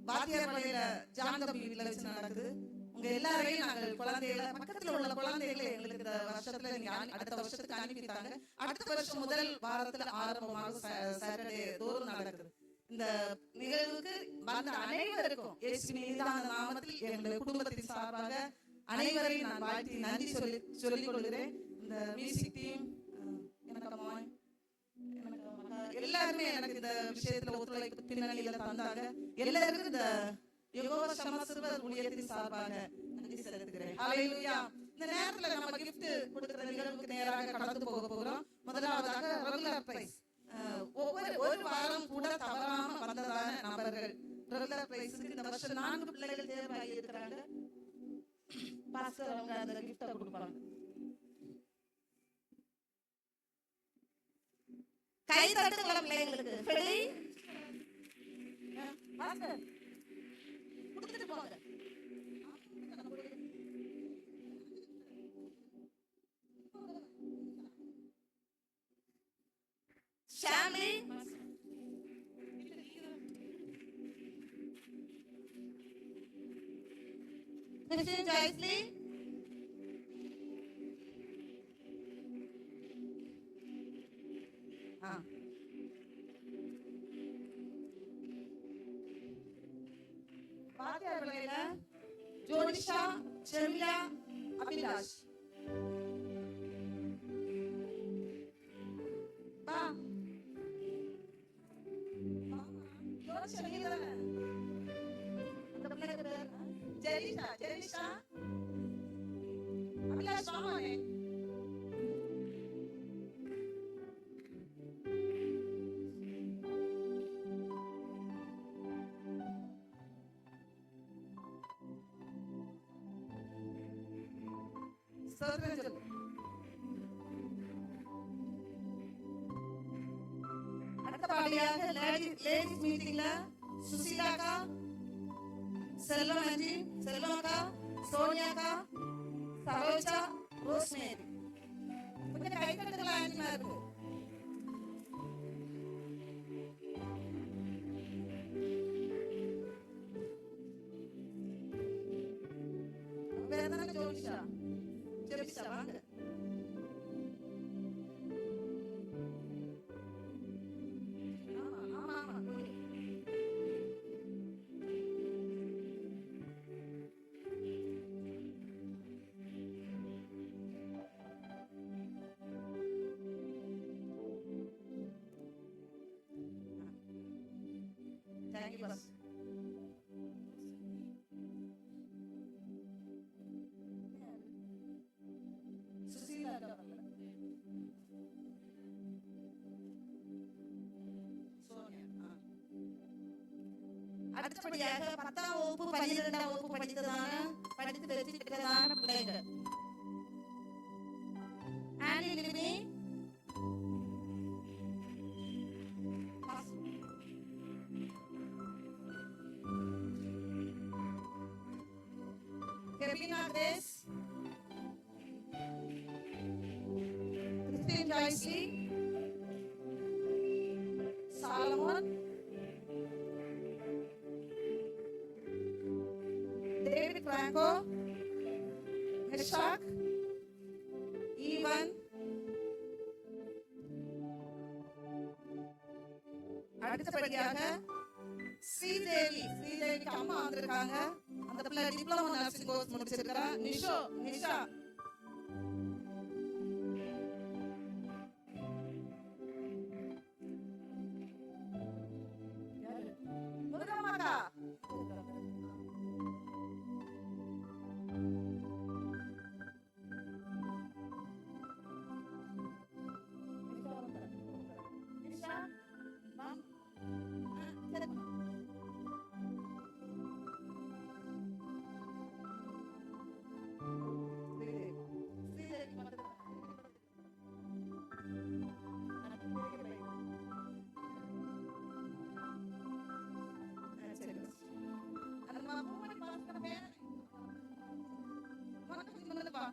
வாத்தியார் பள்ளியில ஜான்தம்பி வீட்டுல வச்சு நடக்குது. உங்க எல்லாரையும் நாங்கள் குழந்தைகளை பக்கத்துல உள்ள குழந்தைகளை எங்களுக்கு இந்த வருஷத்துல நீங்க அடுத்த வருஷத்துக்கு அனுப்பிட்டாங்க. அடுத்த வருஷம் முதல் வாரத்துல ஆரம்பமாக சாட்டர்டே தோறும் நடக்குது. இந்த நிகழ்வுக்கு வந்த அனைவருக்கும் இயேசுவின் இனிதான நாமத்தில் எங்களுடைய குடும்பத்தின் சார்பாக அனைவரையும் நான் வாழ்த்தி நன்றி சொல்லிக் கொள்கிறேன். இந்த மியூசிக் டீம் எல்லாருமே எனக்கு இந்த விஷயத்துல ஒத்துழைப்பு பின்னணியில தந்தாங்க. எல்லாருக்கும் இந்த யெகோவா ஷம்மா சிறுவர் ஊழியத்தின் சார்பாக நன்றி செலுத்துகிறேன். ஹல்லேலூயா. இந்த நேரத்துல நம்ம gift கொடுக்கிற நிகழ்வுக்கு நேராக கடந்து போக போகிறோம். முதலாவதாக ரெகுலர் பிரைஸ். ஒரு வாரம் கூட தவறாம வந்ததான நபர்கள் ரெகுலர் பிரைஸ்க்கு இந்த வருஷம் 4 பிள்ளைகள் தேர்வாகி இருக்கிறாங்க. பாஸ்டர் அவங்க அந்த gift கொடுப்பாங்க. கை தட்டுங்கள பிள்ளைங்களுக்கு. ரெடி? பாஸ்டர் கொடுத்துட்டு போங்க. ஷாமி கிறிஸ்டின் ஜாய்ஸ்லி வாத்தியார் பிள்ளைல ஜோனிஷா, ஜெமிலா, அபிலாஷ். பா ஜோனிஷா நீங்க தானே அந்த பிள்ளைக்கு பேர் ஜெரிஷா அபிலாஷ் வாமானே. அடுத்தபடியாக லேடிஸ் மீட்டிங்ல சுசீலாக்கா, செல்வம் ஆண்டி, செல்வம்க்கா, சோனியாக்கா, சரோஜா, ரோஸ்மேரி. கொஞ்சம் கை தட்டுங்களா ஆண்டிமா இருக்கு. வேற ஜோனிஷா ஜெபிஷா வாங்க. Thank you, boss. Susila அடுத்தபடியாக 10ஆம் வகுப்பு 12ஆம் வகுப்பு படித்து வெற்றி பெற்றதான பிள்ளைகள் Annie Limi, Kevina Grace, Christine Jaisley, Solomon, David Franco, Meshach, Evan. அடுத்தபடியாக ஸ்ரீதேவிக்கு அம்மா வந்திருக்காங்க. அந்த பிள்ளை டிப்ளமோ நர்சிங் கோர்ஸ் முடிச்சிருக்கிறா. நிஷா முருகம்மாக்கா. நிஷா வா. சரிம்மா. ஸ்ரீதேவி மட்டும் சரி. அந்த மூணு பாஸ்கர பேர் மட்டும் முன்னது பா.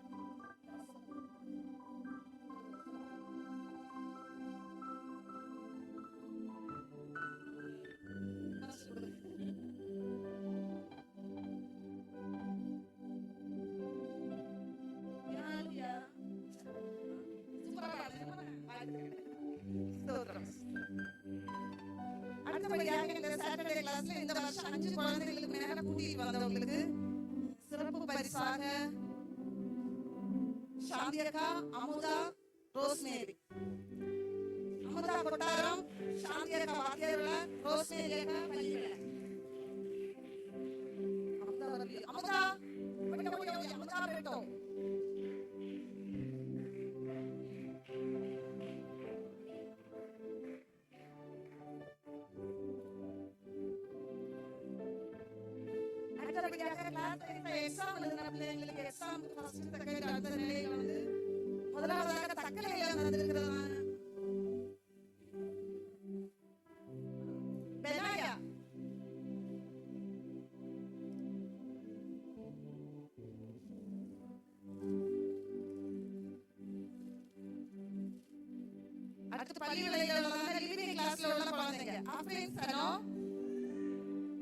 அடுத்தபடியாக இந்த சாட்டர்டே கிளாஸ்ல இந்த வருஷம் 5 குழந்தைகளுக்கு மேல கூட்டிட்டு வந்தவங்களுக்கு சிறப்பு பரிசாக சாந்தி அக்கா, அமுதா, ரோஸ்மேரி. அமுதா கொட்டாரம், சாந்தி அக்கா வாத்தியார்ல, ரோஸ்மேரி அக்கா பள்ளியில. அமுதா அமுதா பேட்டோ. அடுத்தபடியாக கிளாஸ் எக்ஸாம் எழுதின பிள்ளைங்களுக்கு எக்ஸாம் ஃபர்ஸ்ட் செகண்ட் அடுத்த நிலையில வந்து முதலாவதாக தக்கலையில வந்திருக்கிறதான பெனாயா. அடுத்து பள்ளி நிலையில உள்ளவங்க லிவிங் கிளாஸ்ல உள்ள குழந்தைங்க ஆஃப்லைன் சனோ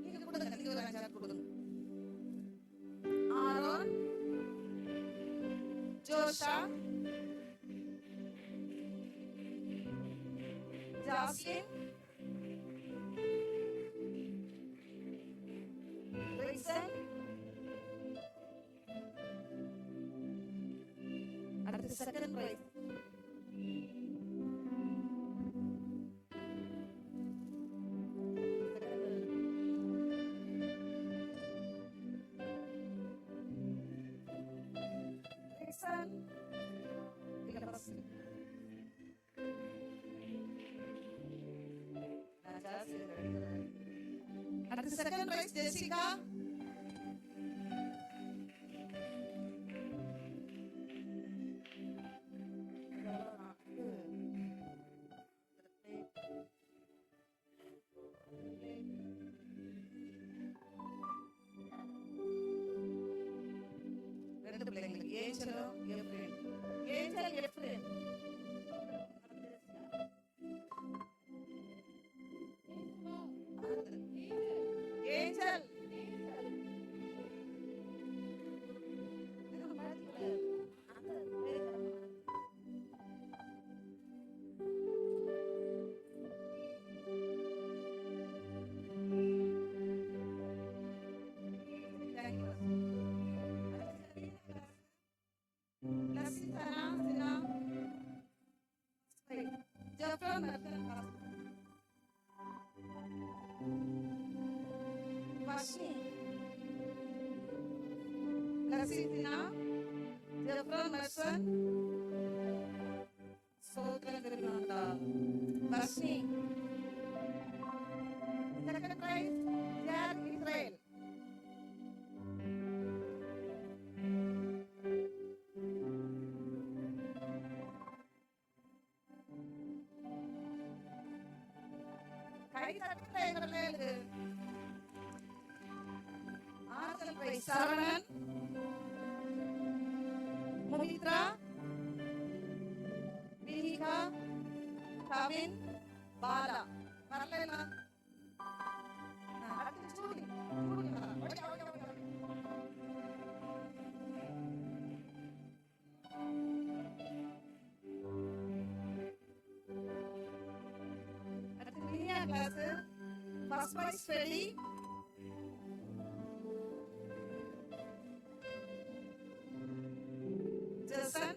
நீங்க கொடுங்க, நீங்க ஒரு 5 கொடுங்க. Aaron, Josha, Jaslin, Rickson. அடுத்து செகண்ட் பிரைஸ் அடுத்து செகண்ட் பிரைஸ் ஜெசிகா. ரெண்டு பிள்ளைங்களுக்கு ஏஞ்சலும் Ephraim. Angel Ephraim. Angel Lasina, Jeffrey Merson, Sotran Grinanda, Basni, second prize, Jan Israel. Saravanan, Mumitra, Vihika, Kavin, Bala. Marlena. At the media classes, first prize Freddy. Anderson.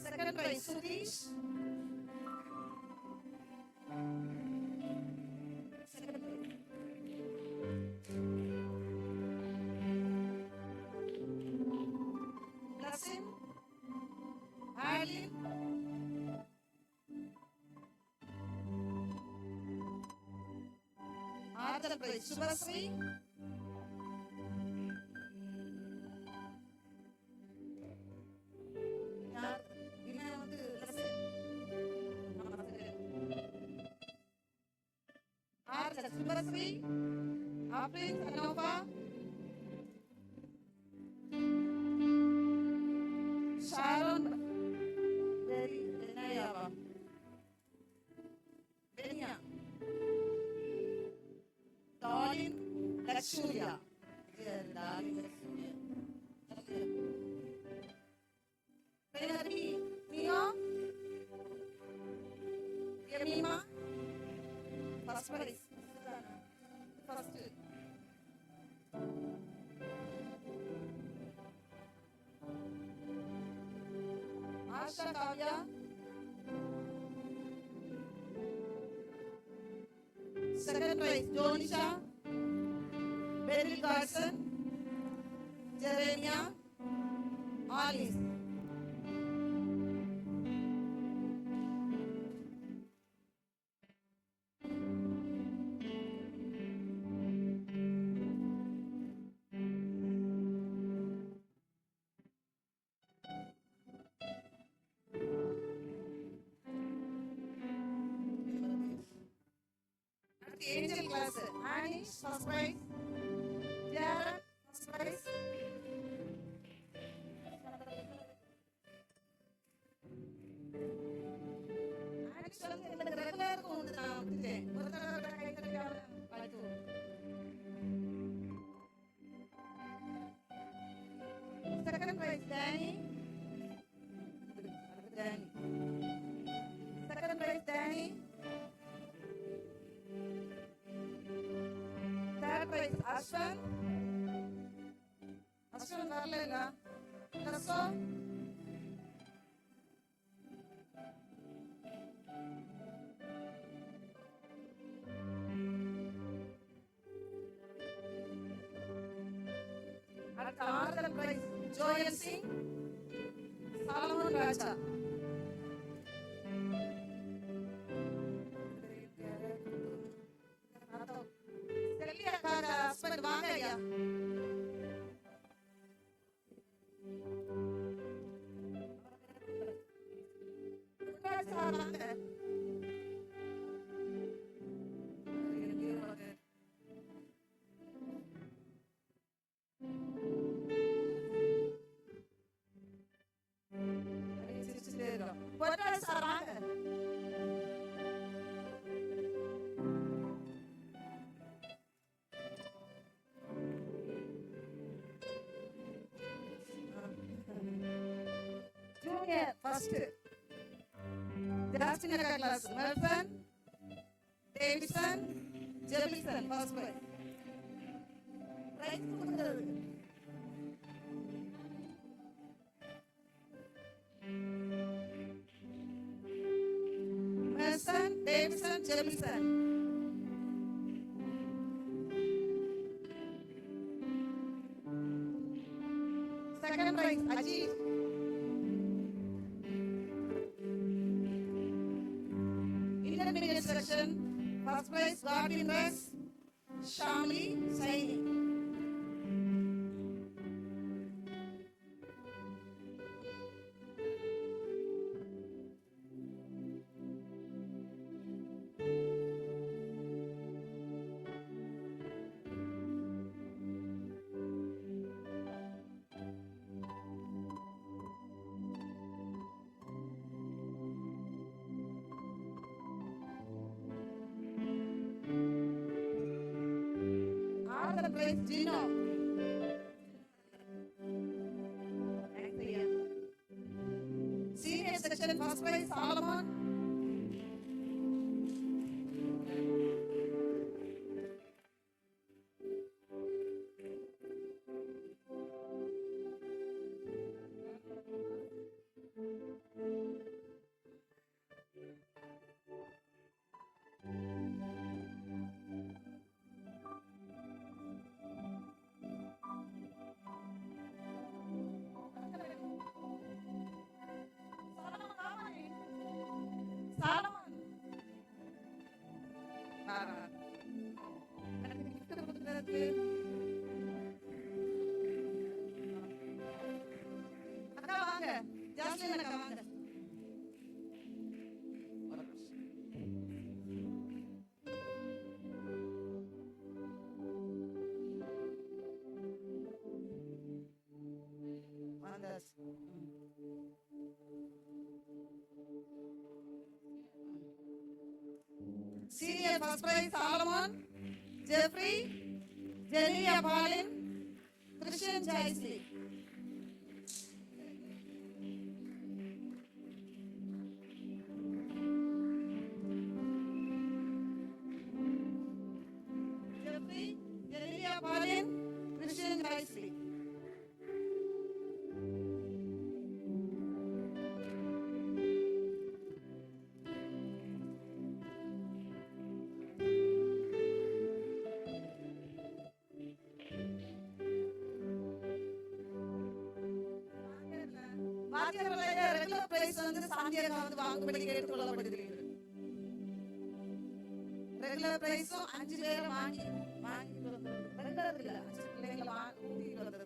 Second prize, Sudesh. Second prize. Blessing. Arlene. Third prize, Subhasri. யார்? இவன் வந்து blessing. ஆறு Subashree, Afrin சனோபா, Sharon பெனியாவா, பெனியா, டாலின் லக்ஷூரியா, டாலின் லக்ஷூரியா, பெனர்பி மியா, யமீமா, first prize. First. Asha Kavya. Second prize, Jonisha. Beryl Carson. Jeremiah. Alice. Angel class, Annie, first prize. Jared, first prize. Annie சொல்லுங்க, எனக்கு ரெகுலருக்கு உண்டு, நான் விட்டுட்டேன். ஒரு தடவை கை தட்டியாவது பார்த்து. Second prize, Danny. Danny. Second prize, Danny. Third prize, Ashwin. Ashwin வரலைல. கசோ. அடுத்த ஆறுதல் பிரைஸ், ஜோயல் சிங், சாலமோன் ராஜா. ஹஸ்பண்ட் வாங்க ஐயா. வாங்க. சார் வாங்க. Junior first. Justin class. Melvin, Davidson, Jefferson first prize. Prize கொடுக்கிறது. Melvin, Davidson, Jefferson. Second prize, Ajit. Intermediate section, first prize, Godwin Rex, Shamli, Saini. Other prize, Gino. Next year. Senior section, first prize, Solomon. Senior first prize Solomon, Jeffrey, Jelia Pauline, Christian Jaisley. Jeffrey, Jelia Pauline, Christian Jaisley. வாத்தியார்களுடைய regular prize வந்து சாந்தியாக வந்து வாங்கும்படி கேட்டுக்கொள்ளப்படுகிறீர்கள். Regular பிரைஸும் 5 பேரை வாங்கி regular இல்ல 5 பிள்ளைங்களை வாங்கி வந்தது.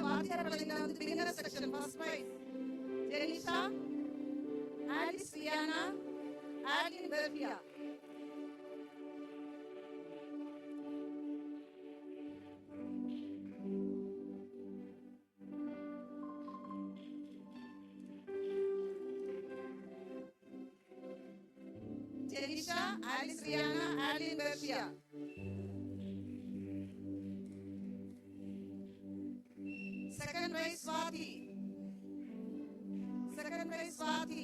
வாத்தியார்களில் வந்து beginner section first prize Jenisha, Alice Liana, Alin Perbia. Jenisha, Alice Liana, Alin Perbia. Second prize Swati. Second prize Swati.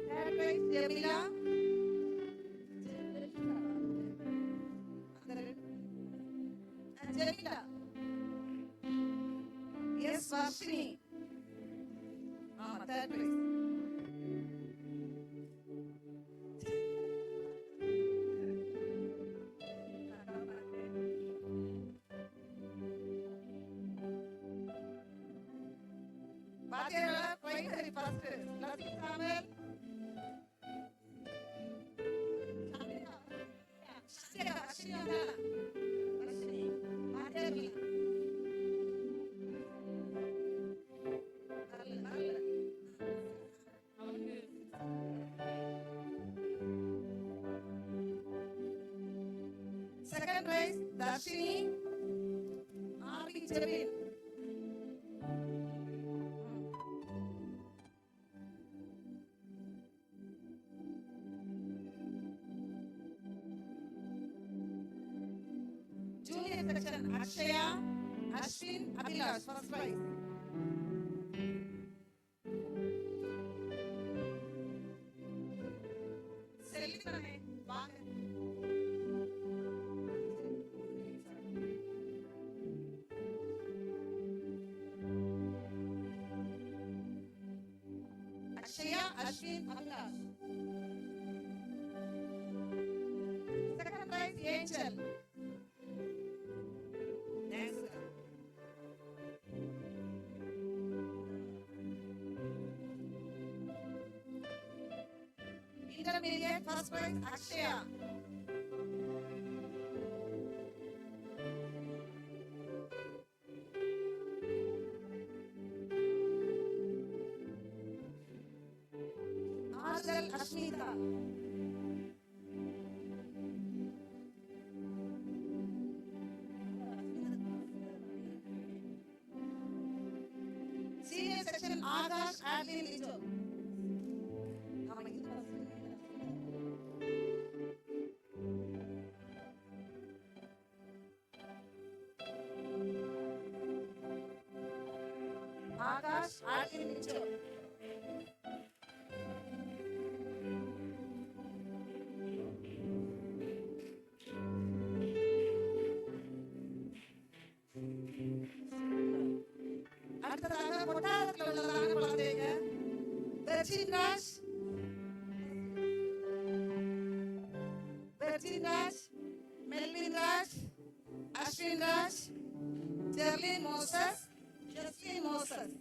Third prize Jamila. Jamila. Yes, Varshini. Third prize. வாத்தியார்களா பிரைமரி ஃபர்ஸ்ட் லத்தி சாமுவேல், சத்யா அஸ்வினா, அஸ்வினி வாத்தியார்கள் நல்ல second prize Dharshini, Arvi Jebin. Junior section Akshaya, Ashwin, Abhilash, first prize. Selvi வாங்க. Akshaya, Ashwin, Abhilash. Second prize Angel. Intermediate first prize Akshaya. Arjal Ashmita. Senior section Akash Adlin Lijo. Akash Adlin Lijo. அடுத்ததாக கொட்டாரத்தில் உள்ளதான குழந்தைங்க Dharshin Raj, Dharshin Raj, Melvin Raj, Ashwin Raj, Jerlin Moses, Jaslin Moses.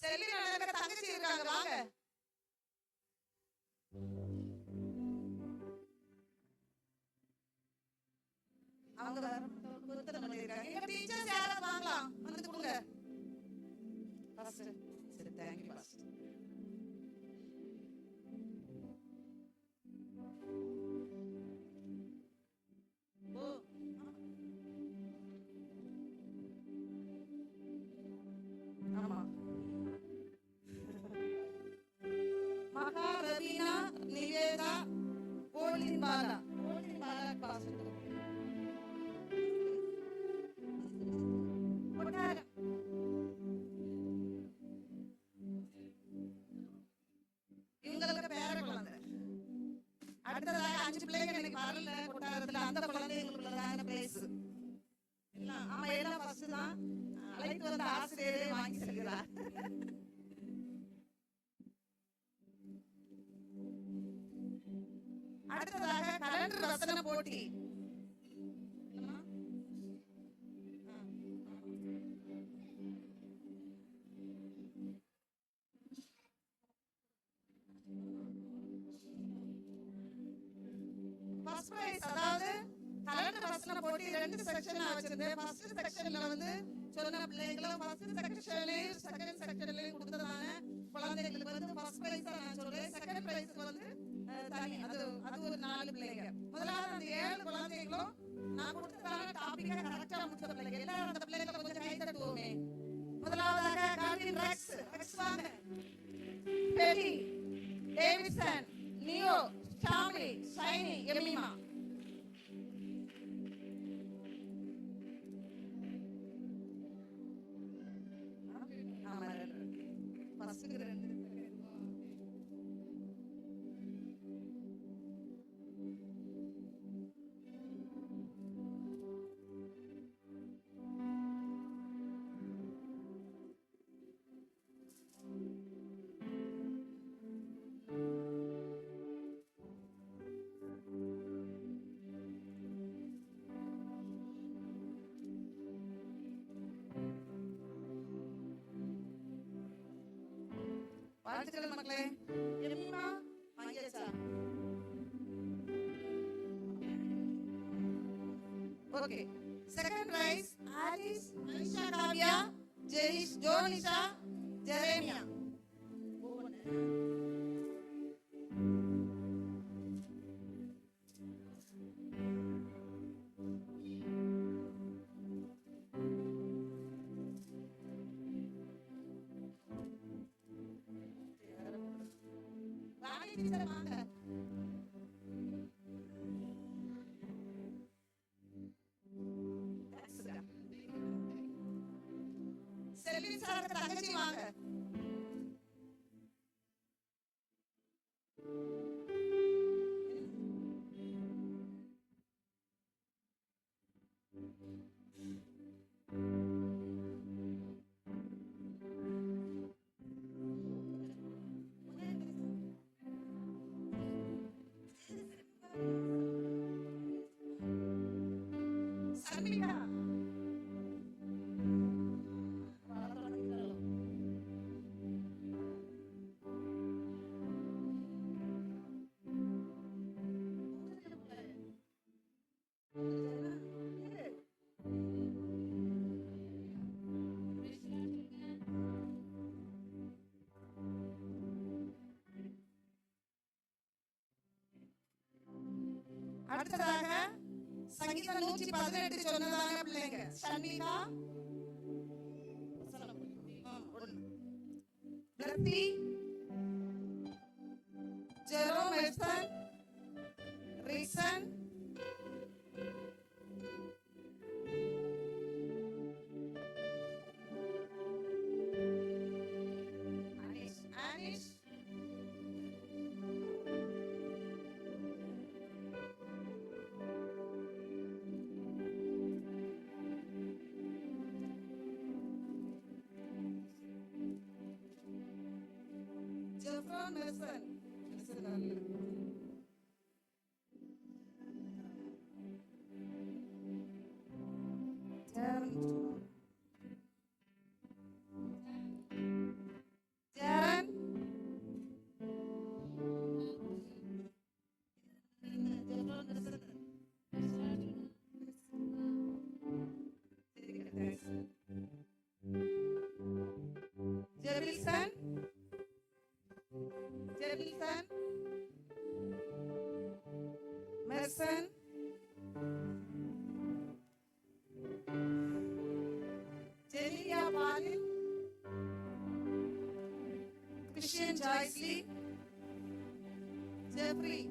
Selvi அண்ணனுக்கு தங்கச்சி இருக்காங்க, வாங்க. அவங்க இருக்காங்க. எங்க டீச்சர்ஸ் யாராவது வாங்கலாம், வந்து கொடுங்க. சரி, தேங்க்யூ பாஸ்டர். ஆமா, மகா ரவீனா நிவேதா கோலின் பாலா பாஸ்டர். இவங்களுக்கு பேர குழந்தை. அடுத்ததாக 5 பிள்ளைங்க எனக்கு வரல கொட்டாரத்துல. அந்த குழந்தைங்களுக்குள்ளதான பிளேஸ் எல்லாம். ஆமா, எல்லாம் ஃபர்ஸ்ட் தான். அழைத்து வந்த ஆசிரியரே வாங்கி செல்கிறார். அடுத்ததாக கலண்டர் வசன போட்டி. ஃபர்ஸ்ட் பிரைஸ், அதாவது கலண்டர் வசன போட்டி 2 செக்ஷனா வச்சிருந்தேன். ஃபர்ஸ்ட் செக்ஷன்ல வந்து சொன்ன பிள்ளைகளும் ஃபர்ஸ்ட் செக்ஷன்லயும் செகண்ட் செக்ஷன்லயும் கொடுத்ததான குழந்தைகளுக்கு வந்து ஃபர்ஸ்ட் பிரைஸ் நான் சொல்றேன். செகண்ட் பிரைஸ் வந்து தனி, அது ஒரு 4 பிள்ளைங்க. முதலாவது அந்த 7 குழந்தைகளும் நான் கொடுத்ததான டாபிக்கை கரெக்டா முடிச்ச பிள்ளைங்க. எல்லாரும் அந்த பிள்ளைகளை கொஞ்சம் கை தட்டுவோமே. முதலாவதாக கார்வின் ரெக்ஸ் வாங்க. பெலி, Davidson, Neo, Shamli, Shiny, Emima. ஆமா, ஃபர்ஸ்ட்க்கு 2. வாழ்த்துக்கள் மக்களே. எமிமா வாங்கியாச்சா? Okay. Second prize Alice, Anisha, Kavya, Jerish, Jonisha, Jeremiah. Teacher வாங்க. செல்வி சாருக்கு தங்கச்சி வாங்க. சர்மிகா அடுத்ததாக சங்கீதம் 118 சொன்னதான பிள்ளைங்க ஷன்மிகா, பிளத்தி, Jerome Edson, Rickson, Anish, Jeffron Nelson. Jason, Jefferson, Merson, Jelia Palin, Christian Joyceley, Jeffrey.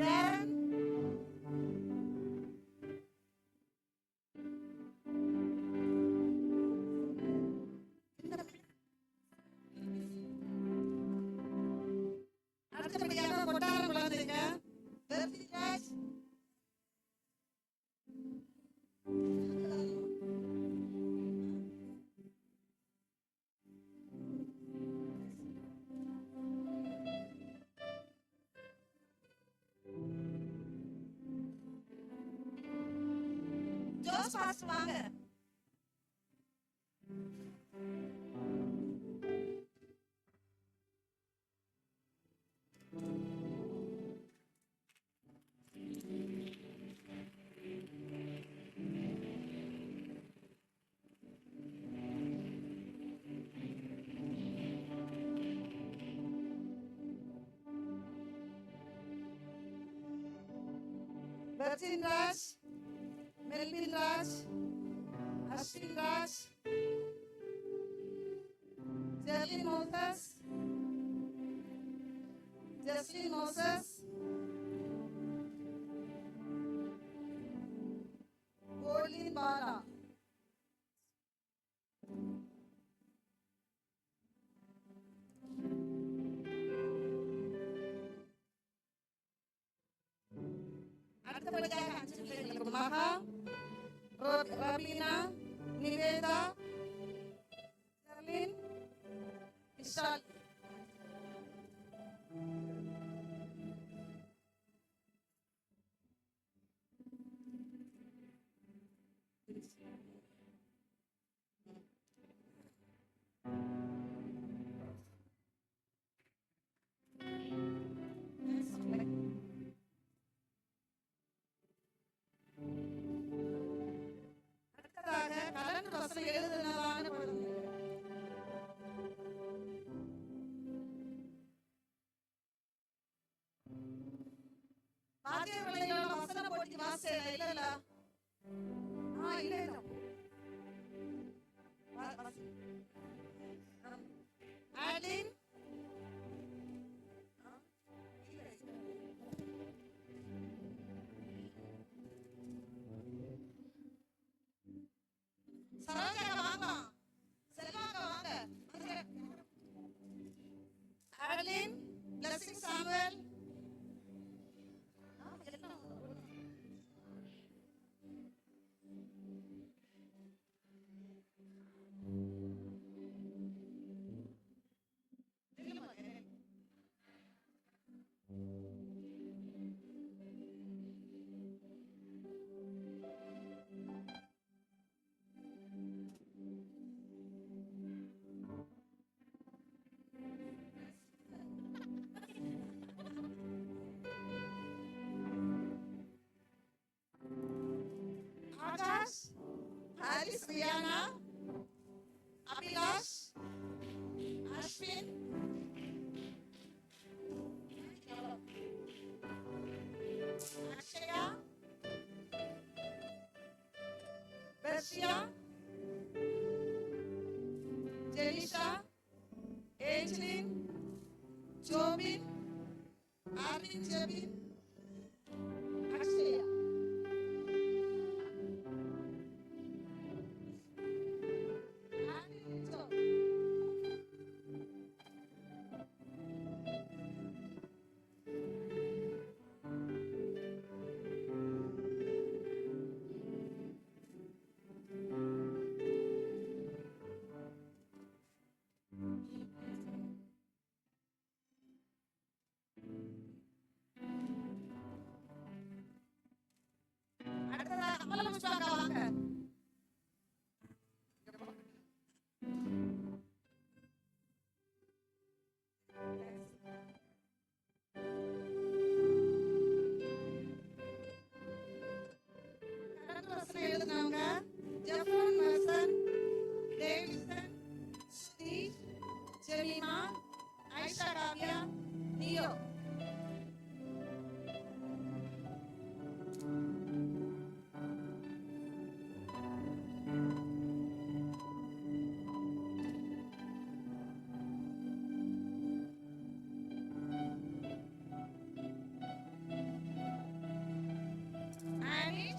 Jan, அடுத்தபடியாக கொட்டாரம் குழந்தைங்க தர்ஷிராஜ், ஜோஸ் பாஸ்டர் வாங்க. Bertin Raj, Melvin Raj, Ashwin Raj, Jerlyn Moses, Jesslyn Moses, Golin Bala. அடுத்தபடியாக அஞ்சு பிள்ளைகளுக்கு மகா, ரபீனா, நிவேதா, ஜெர்லின், விஷால். அடுத்ததாக கலந்து வசனம் எழுதுனதான குழந்தை. வாத்திய பிள்ளைகளோட வசன போட்டி வாசையில இல்ல இல்ல ஆலின் சரோஜா வாங்க, செல்வாங்க வாங்க. Alin, blessing Samuel, Akash, Harris Riyana, Abhilash, Ashwin, Akshaya, Persia, Jenisha, Angeline, Jobin, Arvin Jebin, Akshaya. Jemima, Aisha Kavya, Neo. Annie,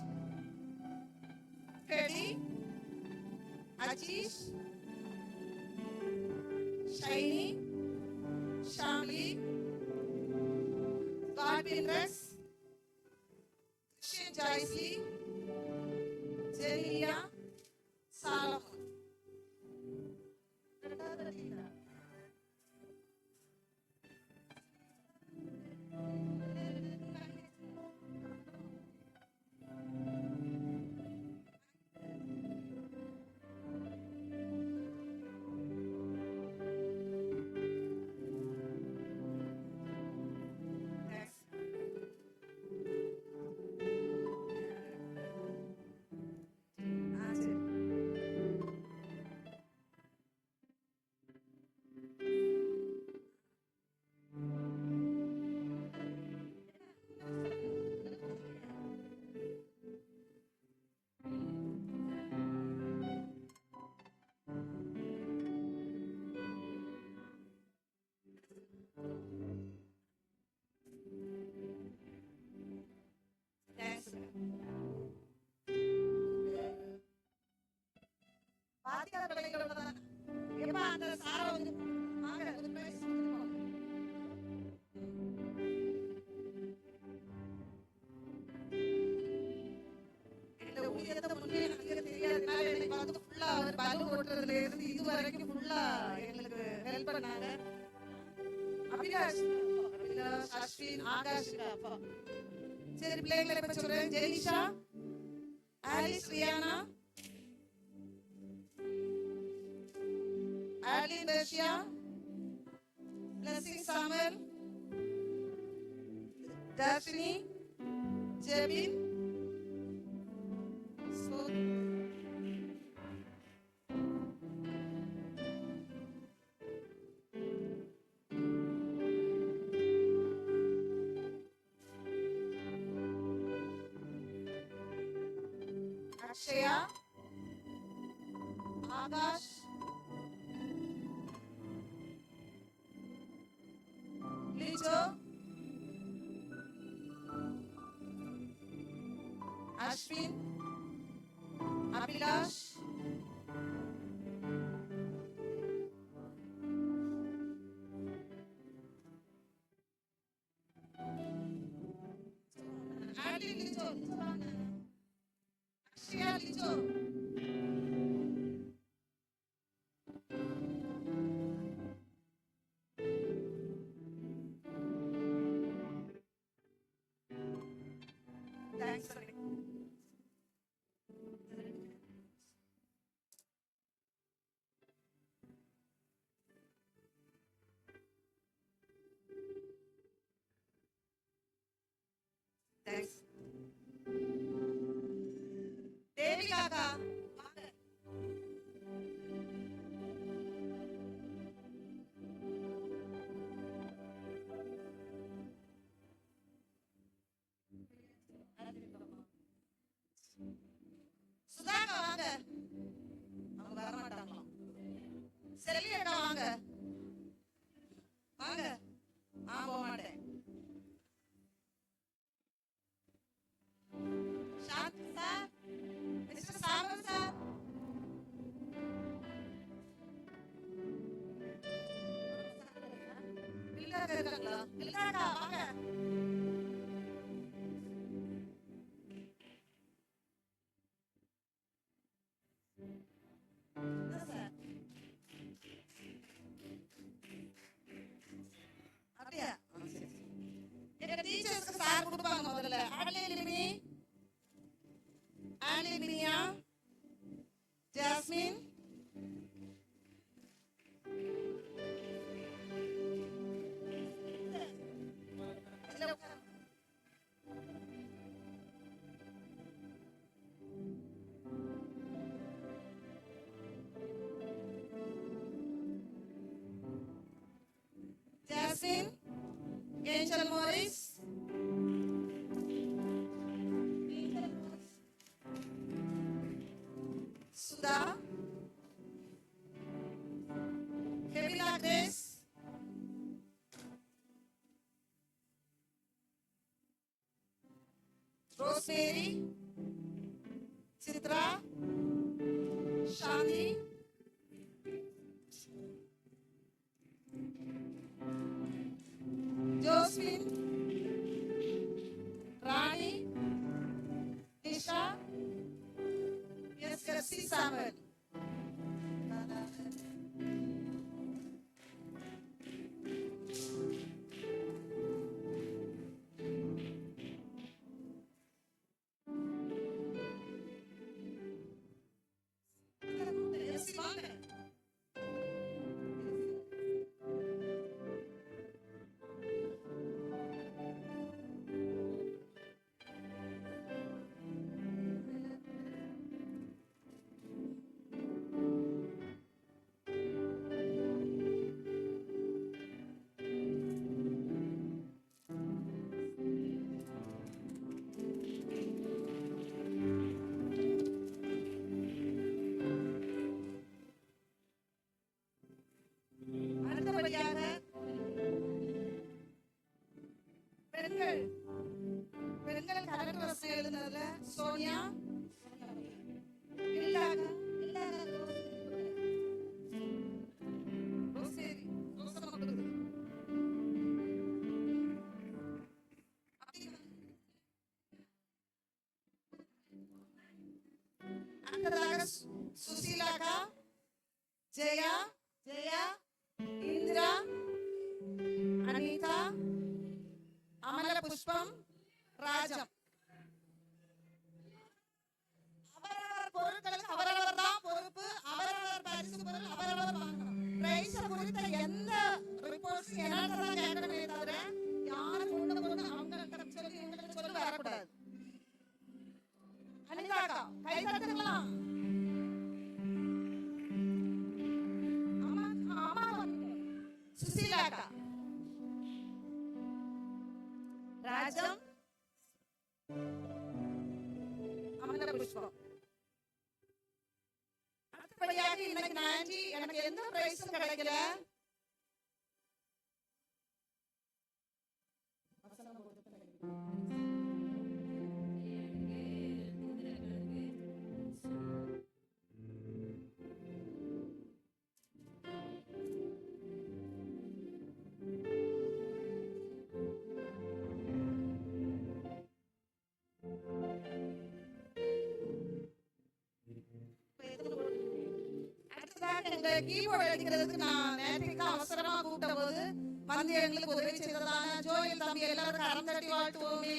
Teddy, Ajish, Shiny, Shamli, Godwin Rex, Christian Joycey, Jelia, Salomon. பாத்தியார் பிள்ளைகளோட தான் எப்ப அந்த சாரை வந்து வாங்க ஒரு பிரைஸ் இந்த ஊழியத்தை முன்னே எனக்கு தெரியாதனால எனக்கு பார்த்து ஃபுல்லா அவர் பலு ஓட்டுறதுல இருந்து இது வரைக்கும் ஃபுல்லா எங்களுக்கு ஹெல்ப் பண்ணாங்க. அபிலாஷ் அஸ்வின் ஆகாஷ் அப்பா. சரி பிள்ளைங்களை இப்ப சொல்றேன். Jenisha, Alice, Riyana, Adeline Russia, Blessing Samuel, Daphne, Jebin, Akshaya, Akash, Lijo, Ashwin, Abhilash, Adeline Lijo, Akshaya Lijo. Thanks for it. Thanks. Devi Kaka, வாங்க. சுதாகா வாங்க. அவங்க வர மாட்டாங்களாம். செல்வி அக்கா வாங்க. வாங்க. நான் போக மாட்டேன். சாந்தி சார், மிஸ்டர் சாமன் சார். பிள்ளைங்க இருக்காங்களா? பிள்ளைங்க வாங்க. அப்படியா? எங்க டீச்சர்ஸ்க்கு சார் கொடுப்பாங்க முதல்ல. ஆலிமினி, ஆலிமினியா, jasmine, Josephine, Angel Morris, Sudha, Kevila Grace, Rosemary, Chitra, Shani, Josephine, Rani, Nisha, Yeskersi Samuel. அடுத்தபடியாக பெண்கள் கலர் ட்ரெஸ் எழுதுனதுல சோனியா, இல்லாக ரோசேரி, ரோசமா கொடுக்குது. அடுத்ததாக சுசீலாக்கா, ஜெயா, இந்திரா, அனிதா, அமல புஷ்பம், ராஜம். அவரவர் பொருட்களுக்கு அவரவர் தான் பொறுப்பு. அவரவர் பரிசு பொருள் அவரவர் வாங்கணும். பிரைஸ் குறித்த எந்த ரிப்போர்ட்ஸ் எனக்கு தான் கேட்கணுமே தவிர யாரும் கொண்டு அவங்கள்ட்ட சொல்லி இவங்கள்ட்ட சொல்லி வரக்கூடாது. அனிதாக்கா கை தட்டுங்களா? சுசீலாக்கா, ராஜம், அமல புஷ்பம். அடுத்தபடியாக இன்னைக்கு நான் எனக்கு எந்த பிரைஸும் கிடைக்கல. எங்க கீபோர்டு அடிக்கிறதுக்கு நான் நேற்றுக்கு அவசரமா கூப்பிட்ட போது வந்து எங்களுக்கு உதவி செய்ததான ஜோயில் தம்பி எல்லாரும் கரம் தட்டி வாழ்த்துவோமே.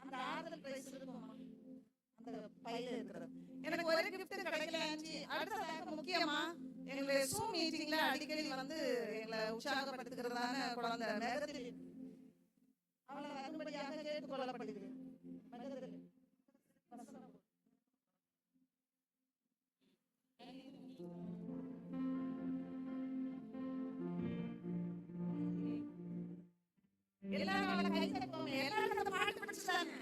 அந்த ஆறுதல் பிரைஸ் இருக்குமா அந்த பையில இருக்கிறது. எனக்கு ஒரு கிஃப்ட் கிடைக்கல. அடுத்ததாக முக்கியமா எங்களுடைய Zoom மீட்டிங்ல அடிக்கடி வந்து எங்களை உற்சாகப்படுத்துகிறதான குழந்தை மேகத்தில் அவளை வரும்படியாக கேட்டுக்கொள்ளப்படுகிறது. எல்லாரும் அவளை கை தட்டுவோம். எல்லாரும் அந்த பாட்டு படிச்சுட்டாங்க.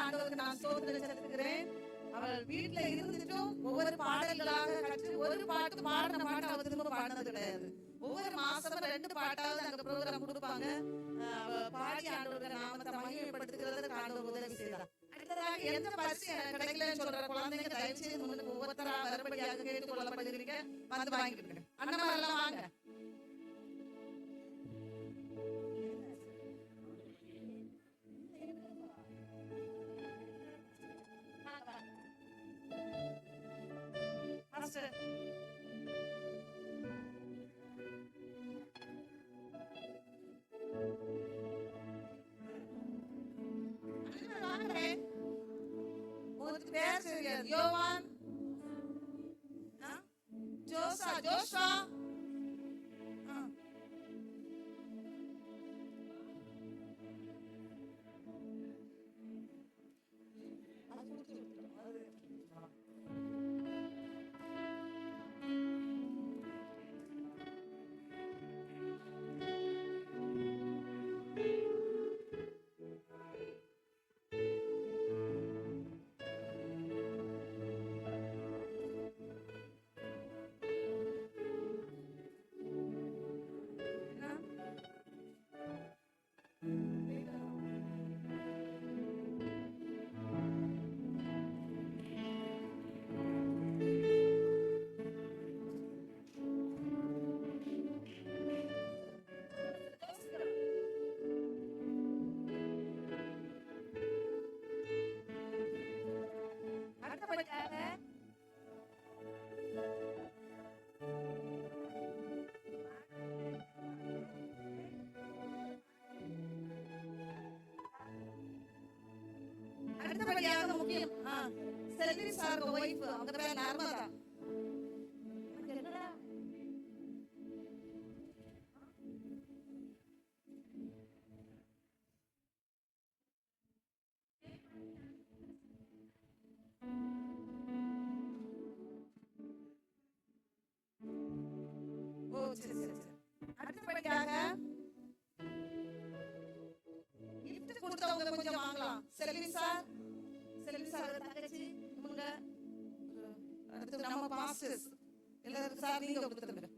ஆண்டவருக்கு நான் ஸ்தோத்திரம் செலுத்துகிறேன். அவள் வீட்டுல இருந்துட்டும் ஒவ்வொரு பாடல்களாக கற்று ஒரு பாட்டு பாடின பாட்டு அவ திரும்ப பாடினது கிடையாது. ஒவ்வொரு மாசமும் 2 பாட்டாவது அங்க ப்ரோக்ராம் கொடுப்பாங்க. பாடி ஆண்டவருக்கு நாமத்தை மகிமைப்படுத்துகிறதுக்கு ஆண்டவர் உதவி செய்தார். அடுத்ததாக எந்த பரிசு எனக்கு கிடைக்கலன்னு சொல்ற குழந்தைங்க தயவு செய்து முன்னுக்கு ஒவ்வொருத்தரா வரும்படியாக அன்பளிப்பாக கேட்டுக்கொள்ளப்படுகிறீங்க. வந்து வாங்கிட்டு அண்ணன் எல்லாம் வாங்க. மாஸ்டர் ஒரு பேர் தெரியாது. யோவான், ஜோஷா அடுத்தபடியாக முக்கியம் செல்வி சார் ஒய்ஃப், அவங்க பேர் நர்மதா. ஓ சரி சரி சரி. அடுத்தபடியாக gift கொடுத்தவங்க கொஞ்சம் வாங்கலாம். செல்வி சார் தங்கச்சி இவங்க, அடுத்து நம்ம பாஸ்டர்ஸ் எல்லாரும் சார் நீங்க கொடுத்துருங்க.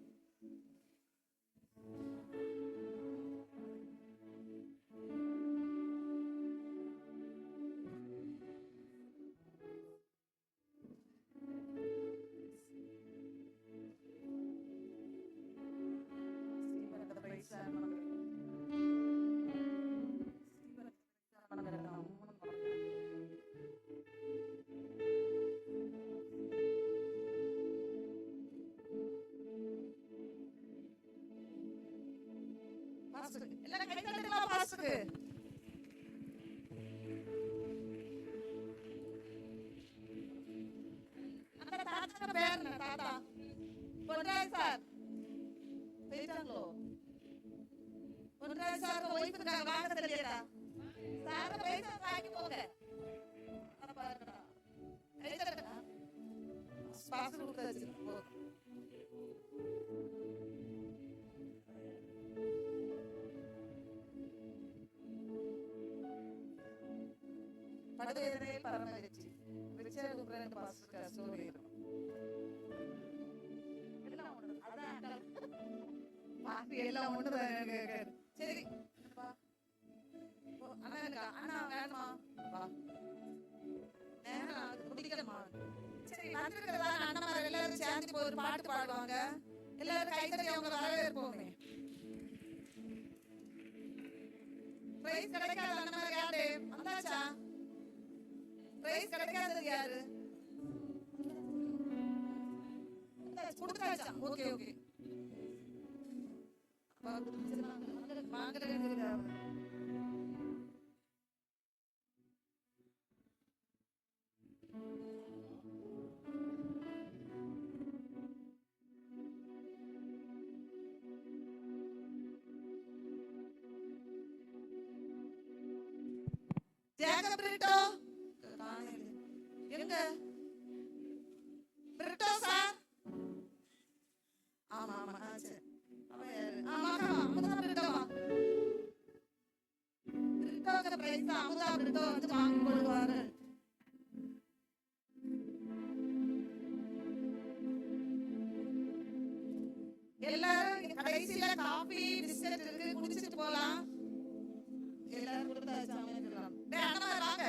எல்லாரும் கை தட்டுங்க பாஸ்டருக்கு. அந்த தாத்தா பேர் என்ன? தாத்தா பொன்ராஜ் சார் பேசாங்களோ? பொன்ராஜ் சார் ஒய்ஃபுக்கு வாங்க தெரியலடா. சார் பேச வாங்கி போங்க. அத பாருடா. கை தட்டுங்க. பாஸ்டர் கொடுத்தாச்சு போ. படுவேதனை பரமரிச்சி ரிச்சர்ட் பிரண்ட் பாஸ்டர் ஸ்டோரி எல்லாம் ஒண்ணு. அதான் பாஸ்டர் எல்லாம் ஒண்ணு. சரி வா. அண்ணா இருக்கா? அண்ணா வேணுமா? வா. நேரம் குடிக்கணுமா? சரி வந்திருக்கிறதா அண்ணன்மார் எல்லாரும் சேர்ந்து போய் ஒரு பாட்டு பாடுவாங்க. எல்லாரும் கைத்தட்டி அவங்க வரவேற்போமே. பிரைஸ் கிடைக்காத அண்ணன்மார் யாரு வந்தாச்சா? பிரைஸ் கிடைக்காதது யாரு? கொடுத்தாச்சா? Okay okay. ஜேக்கப் பிரிட்டோ எங்க? Brito sir. ஆமா ஆமா சரி. அமுதா பிரிட்டோவா? பிரிட்டோக்கு பிரைஸ் அமுதா பிரிட்டோ வந்து வாங்கி கொள்வாரு. எல்லாரும் கடைசியில காபி பிஸ்கட் இருக்கு, குடிச்சிட்டு போலாம். எல்லாரும் கொடுத்தாச்சு. அண்ணா வாங்க.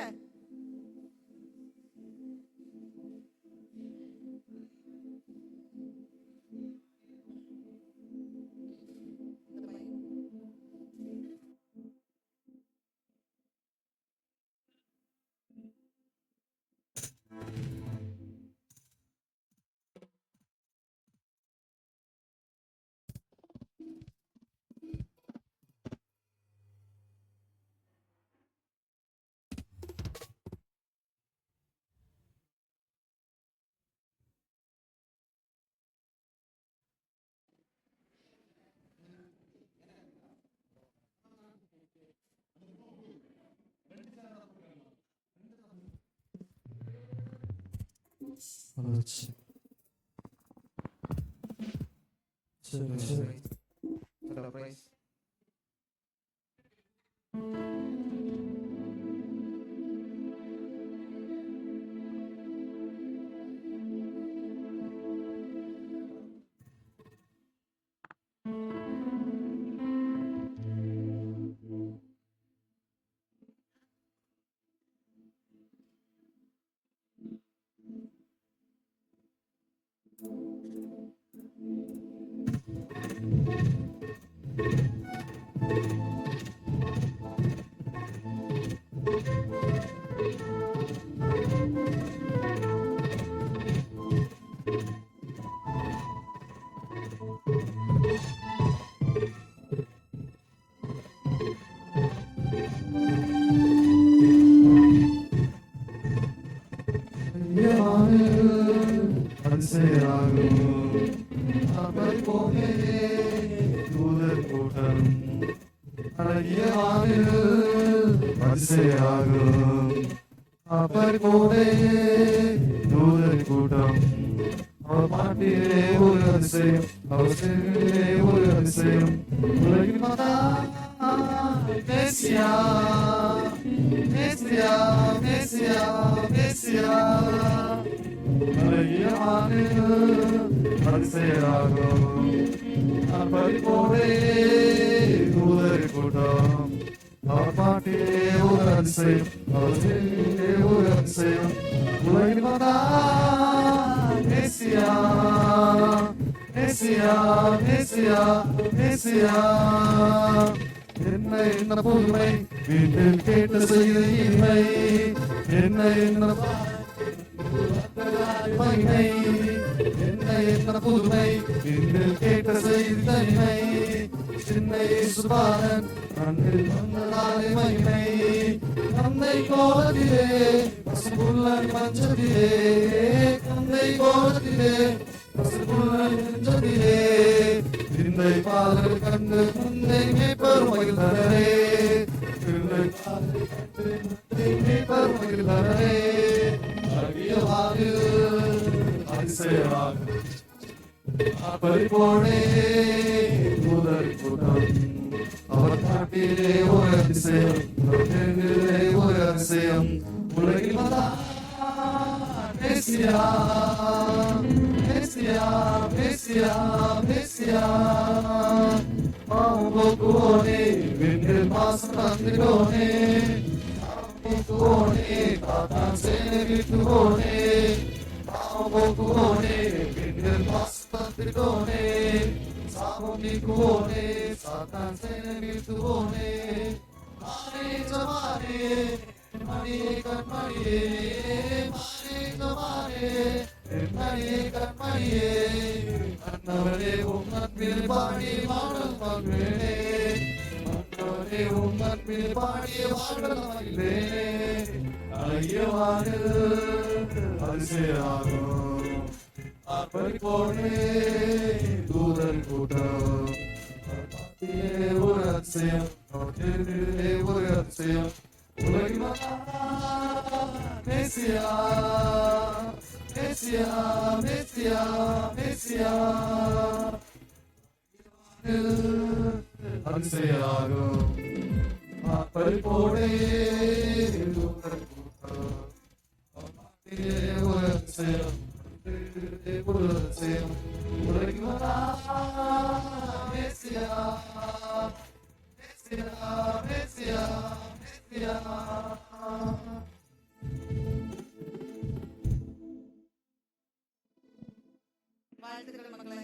வாழ்த்துக்கள் மகளே.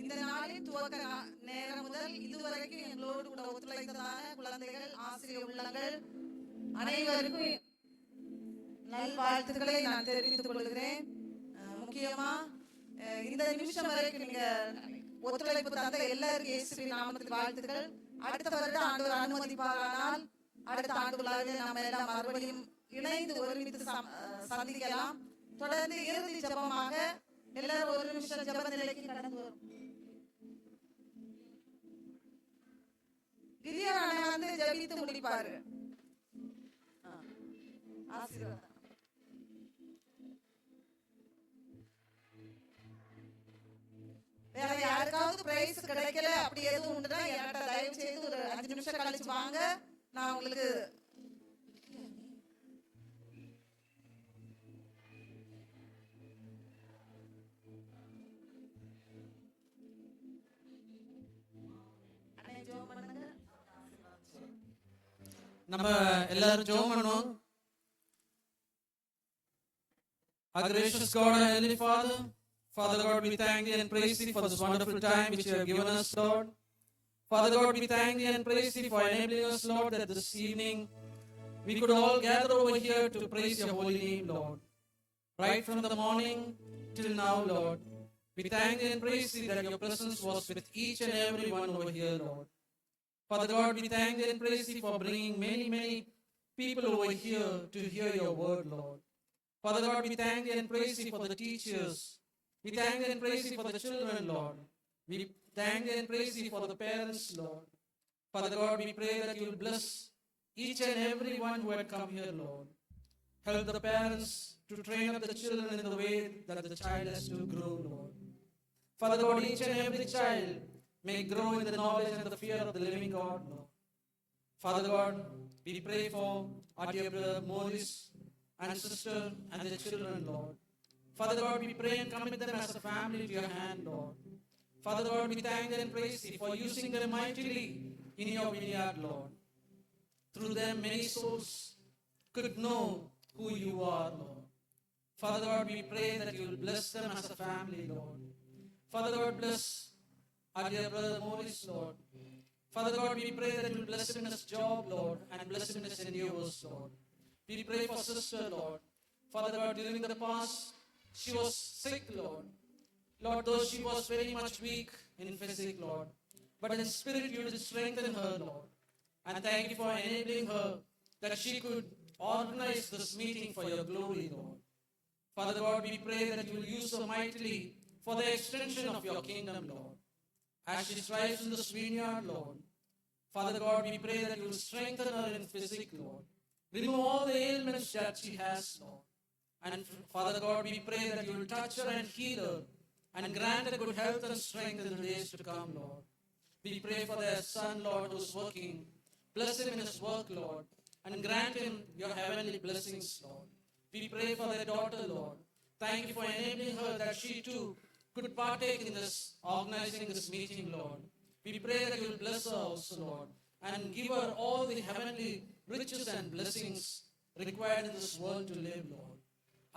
இந்த நாளின் துவக்க நேரம் முதல் இதுவரைக்கும் எங்களோடு கூட ஒத்துழைத்ததான குழந்தைகள், ஆசிரியர் உள்ளங்கள் அனைவருக்கும் நல்வாழ்த்துக்களை நான் தெரிவித்துக் கொள்கிறேன். முக்கியமா இந்த நிமிஷம் வரைக்கும் நீங்க ஒத்துழைப்பு தந்த எல்லாருக்கும் இயேசுவின் நாமத்தில் வாழ்த்துக்கள். அடுத்த வருடம் ஆண்டவர் அனுமதிப்பாரானால் அடுத்த ஆண்டு விழாவில் நம்ம எல்லாம் மறுபடியும் இணைந்து ஒருமித்து சந்திக்கலாம். தொடர்ந்து இறுதி ஜெபமாக எல்லாரும் ஒரு நிமிஷம் ஜெப நிலைக்கு கடந்து வரும். கிதியோன் வந்து ஜெபித்து முடிப்பாரு. ஆசீர்வாதம். வேற யாருக்காவது பிரைஸ் கிடைக்கல அப்படி எதுவும் உண்டுனா என்கிட்ட தயவு செய்து ஒரு 5 நிமிஷம் கழிச்சு வாங்க, நான் உங்களுக்கு அண்ணே ஜெபம் பண்ணுங்க. நம்ம எல்லாரும் ஜெபம் பண்ணுவோம். Our gracious God and Heavenly Father, Father God, we thank Thee and praise Thee for this wonderful time which You have given us, Lord. Father God, we thank Thee and praise Thee for enabling us, Lord, that this evening we could all gather over here to praise Your holy name, Lord. Right from the morning till now, Lord, we thank Thee and praise Thee that Your presence was with each and every one over here, Lord. Father God, we thank Thee and praise Thee for bringing many, many people over here to hear Your word, Lord. Father God, we thank Thee and praise Thee for the teachers. We thank Thee and praise Thee for the children, Lord. We thank Thee and praise Thee for the parents, Lord. Father God, we pray that You will bless each and every one who had come here, Lord. Help the parents to train up the children in the way that the child has to grow, Lord. Father God, each and every child may grow in the knowledge and the fear of the living God, Lord. Father God, we pray for our dear brother Moses and sister and their children, Lord. Father God, we pray and commit them as a family to Your hand, Lord. Father God, we thank Thee and praise Thee for using them mightily in Your vineyard, Lord. Through them, many souls could know who You are, Lord. Father God, we pray that You will bless them as a family, Lord. Father God, bless our dear brother Maurice, Lord. Father God, we pray that You will bless him in his job, Lord, and bless him in his endeavors, Lord. We pray for sister, Lord. Father God, during the past, she was sick, Lord. Lord, though she was very much weak in physics, Lord, but in spirit You did strengthen her, Lord. And thank You for enabling her that she could organize this meeting for Your glory, Lord. Father God, we pray that You will use her mightily for the extension of Your kingdom, Lord. As she strives in this vineyard, Lord, Father God, we pray that You will strengthen her in physics, Lord. Remove all the ailments that she has, Lord. And Father God, we pray that You will touch her and heal her and grant her good health and strength in the days to come, Lord. We pray for their son, Lord, who is working. Bless him in his work, Lord, and grant him Your heavenly blessings, Lord. We pray for their daughter, Lord. Thank You for enabling her that she too could partake in this, organizing this meeting, Lord. We pray that You will bless her also, Lord, and give her all the heavenly riches and blessings required in this world to live, Lord.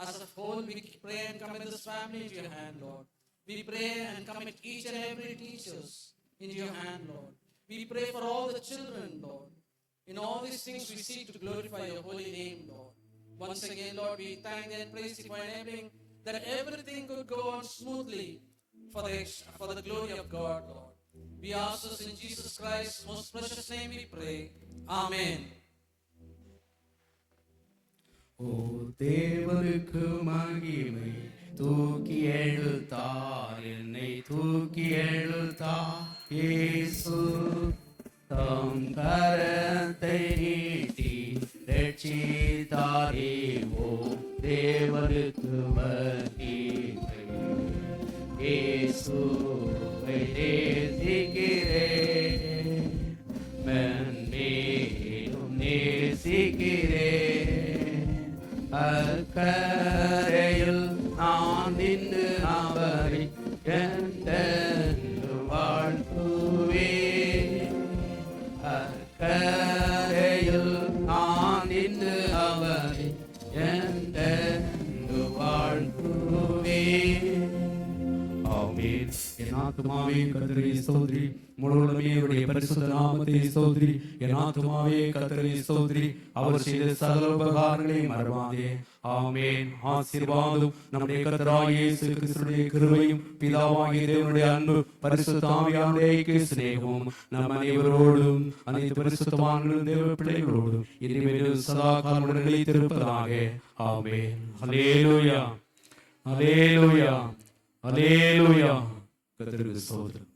As a whole, we pray and commit this family into Your hand, Lord. We pray and commit each and every teachers into Your hand, Lord. We pray for all the children, Lord. In all these things, we seek to glorify Your holy name, Lord. Once again, Lord, we thank Thee and praise Thee for enabling that everything could go on smoothly for the glory of God, Lord. We ask this in Jesus Christ's most precious name we pray. Amen. ஓ தேவனுக்கு மகிமை, தூக்கி எழுத்தார் என்னை தூக்கி எழுத்தார் இயேசு தம் கரத்தை நீட்டி ரட்சித்தாரே. ஓ தேவனுக்கு மகிமை, இயேசுவை நேசிக்கிறேன், மென்மேலும் நேசிக்கிறேன். அக்கரையில் நான் நின்று அவரை என்றென்று வாழ்த்துவேன். அக்கரையில் நான் நின்று அவரை என்றென்று வாழ்த்துவேன். ஆமென். என் ஆத்துமாவே கர்த்தரை ஸ்தோத்திரி, முழுவதுமே அவருடைய பரிசுத்த நாமத்தை ஸ்தோத்திரி. என் ஆத்துமாவே கர்த்தரை ஸ்தோத்திரி, அவர் செய்த சகல உபகாரங்களை மறவாதே. ஆமென். ஆசீர்வாதம் நம்முடைய கர்த்தராகிய இயேசு கிறிஸ்துவின் கிருபையும் பிதாவாகிய தேவனுடைய அன்பு பரிசுத்த ஆவியானவருடைய சிநேகமும் நம் அனைவரோடும் அனைத்து பரிசுத்தவான்களும் தேவ பிள்ளைகளோடும் இனிமேலும் சதா காலமுடன் நிலைத்திருப்பதாக. ஆமென். ஹல்லேலூயா, ஹல்லேலூயா, ஹல்லேலூயா. கர்த்தருக்கு ஸ்தோத்திரம்.